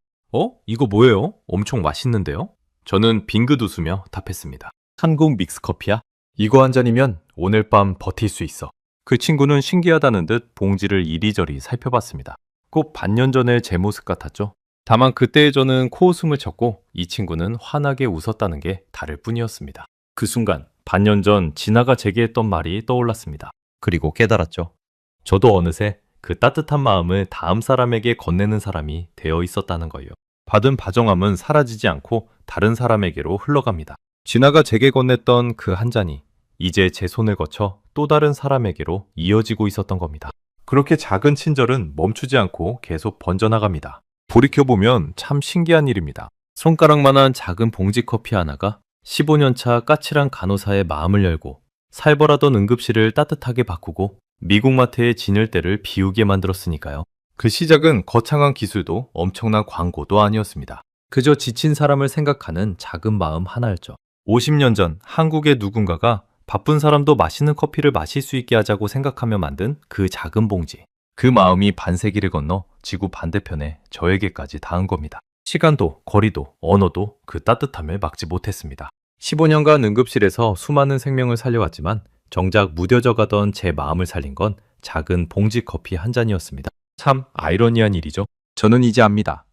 이거 뭐예요? 엄청 맛있는데요? 저는 빙긋 웃으며 답했습니다. 한국 믹스커피야? 이거 한 잔이면 오늘 밤 버틸 수 있어. 그 친구는 신기하다는 듯 봉지를 이리저리 살펴봤습니다. 꼭 반년 전의 제 모습 같았죠? 다만 그때의 저는 코웃음을 쳤고 이 친구는 환하게 웃었다는 게 다를 뿐이었습니다. 그 순간 반년 전 진아가 제게 했던 말이 떠올랐습니다. 그리고 깨달았죠. 저도 어느새 그 따뜻한 마음을 다음 사람에게 건네는 사람이 되어 있었다는 거예요. 받은 바정함은 사라지지 않고 다른 사람에게로 흘러갑니다. 진아가 제게 건넸던 그 한 잔이 이제 제 손을 거쳐 또 다른 사람에게로 이어지고 있었던 겁니다. 그렇게 작은 친절은 멈추지 않고 계속 번져나갑니다. 돌이켜보면 참 신기한 일입니다. 손가락만한 작은 봉지 커피 하나가 15년차 까칠한 간호사의 마음을 열고 살벌하던 응급실을 따뜻하게 바꾸고 미국 마트의 진열대를 비우게 만들었으니까요. 그 시작은 거창한 기술도 엄청난 광고도 아니었습니다. 그저 지친 사람을 생각하는 작은 마음 하나였죠. 50년 전 한국의 누군가가 바쁜 사람도 맛있는 커피를 마실 수 있게 하자고 생각하며 만든 그 작은 봉지. 그 마음이 반세기를 건너 지구 반대편에 저에게까지 닿은 겁니다. 시간도 거리도 언어도 그 따뜻함을 막지 못했습니다. 15년간 응급실에서 수많은 생명을 살려왔지만 정작 무뎌져 가던 제 마음을 살린 건 작은 봉지 커피 한 잔이었습니다. 참 아이러니한 일이죠. 저는 이제 압니다.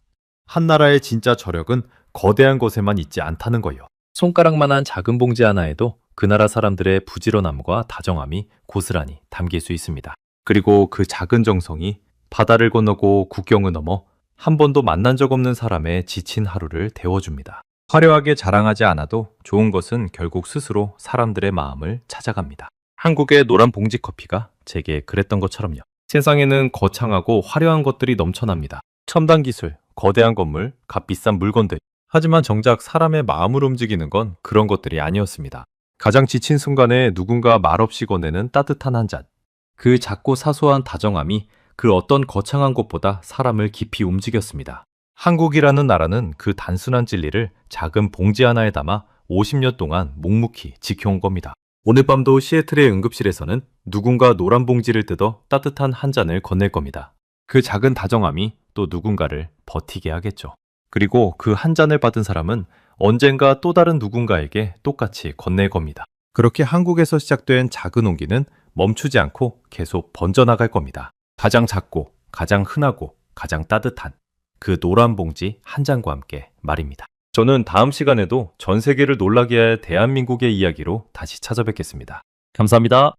한 나라의 진짜 저력은 거대한 것에만 있지 않다는 거예요. 손가락만한 작은 봉지 하나에도 그 나라 사람들의 부지런함과 다정함이 고스란히 담길 수 있습니다. 그리고 그 작은 정성이 바다를 건너고 국경을 넘어 한 번도 만난 적 없는 사람의 지친 하루를 데워줍니다. 화려하게 자랑하지 않아도 좋은 것은 결국 스스로 사람들의 마음을 찾아갑니다. 한국의 노란 봉지 커피가 제게 그랬던 것처럼요. 세상에는 거창하고 화려한 것들이 넘쳐납니다. 첨단 기술, 거대한 건물, 값비싼 물건들. 하지만 정작 사람의 마음을 움직이는 건 그런 것들이 아니었습니다. 가장 지친 순간에 누군가 말없이 건네는 따뜻한 한 잔. 그 작고 사소한 다정함이 그 어떤 거창한 것보다 사람을 깊이 움직였습니다. 한국이라는 나라는 그 단순한 진리를 작은 봉지 하나에 담아 50년 동안 묵묵히 지켜온 겁니다. 오늘 밤도 시애틀의 응급실에서는 누군가 노란 봉지를 뜯어 따뜻한 한 잔을 건넬 겁니다. 그 작은 다정함이 또 누군가를 버티게 하겠죠. 그리고 그 한 잔을 받은 사람은 언젠가 또 다른 누군가에게 똑같이 건넬 겁니다. 그렇게 한국에서 시작된 작은 온기는 멈추지 않고 계속 번져나갈 겁니다. 가장 작고 가장 흔하고 가장 따뜻한 그 노란 봉지 한 잔과 함께 말입니다. 저는 다음 시간에도 전 세계를 놀라게 할 대한민국의 이야기로 다시 찾아뵙겠습니다. 감사합니다.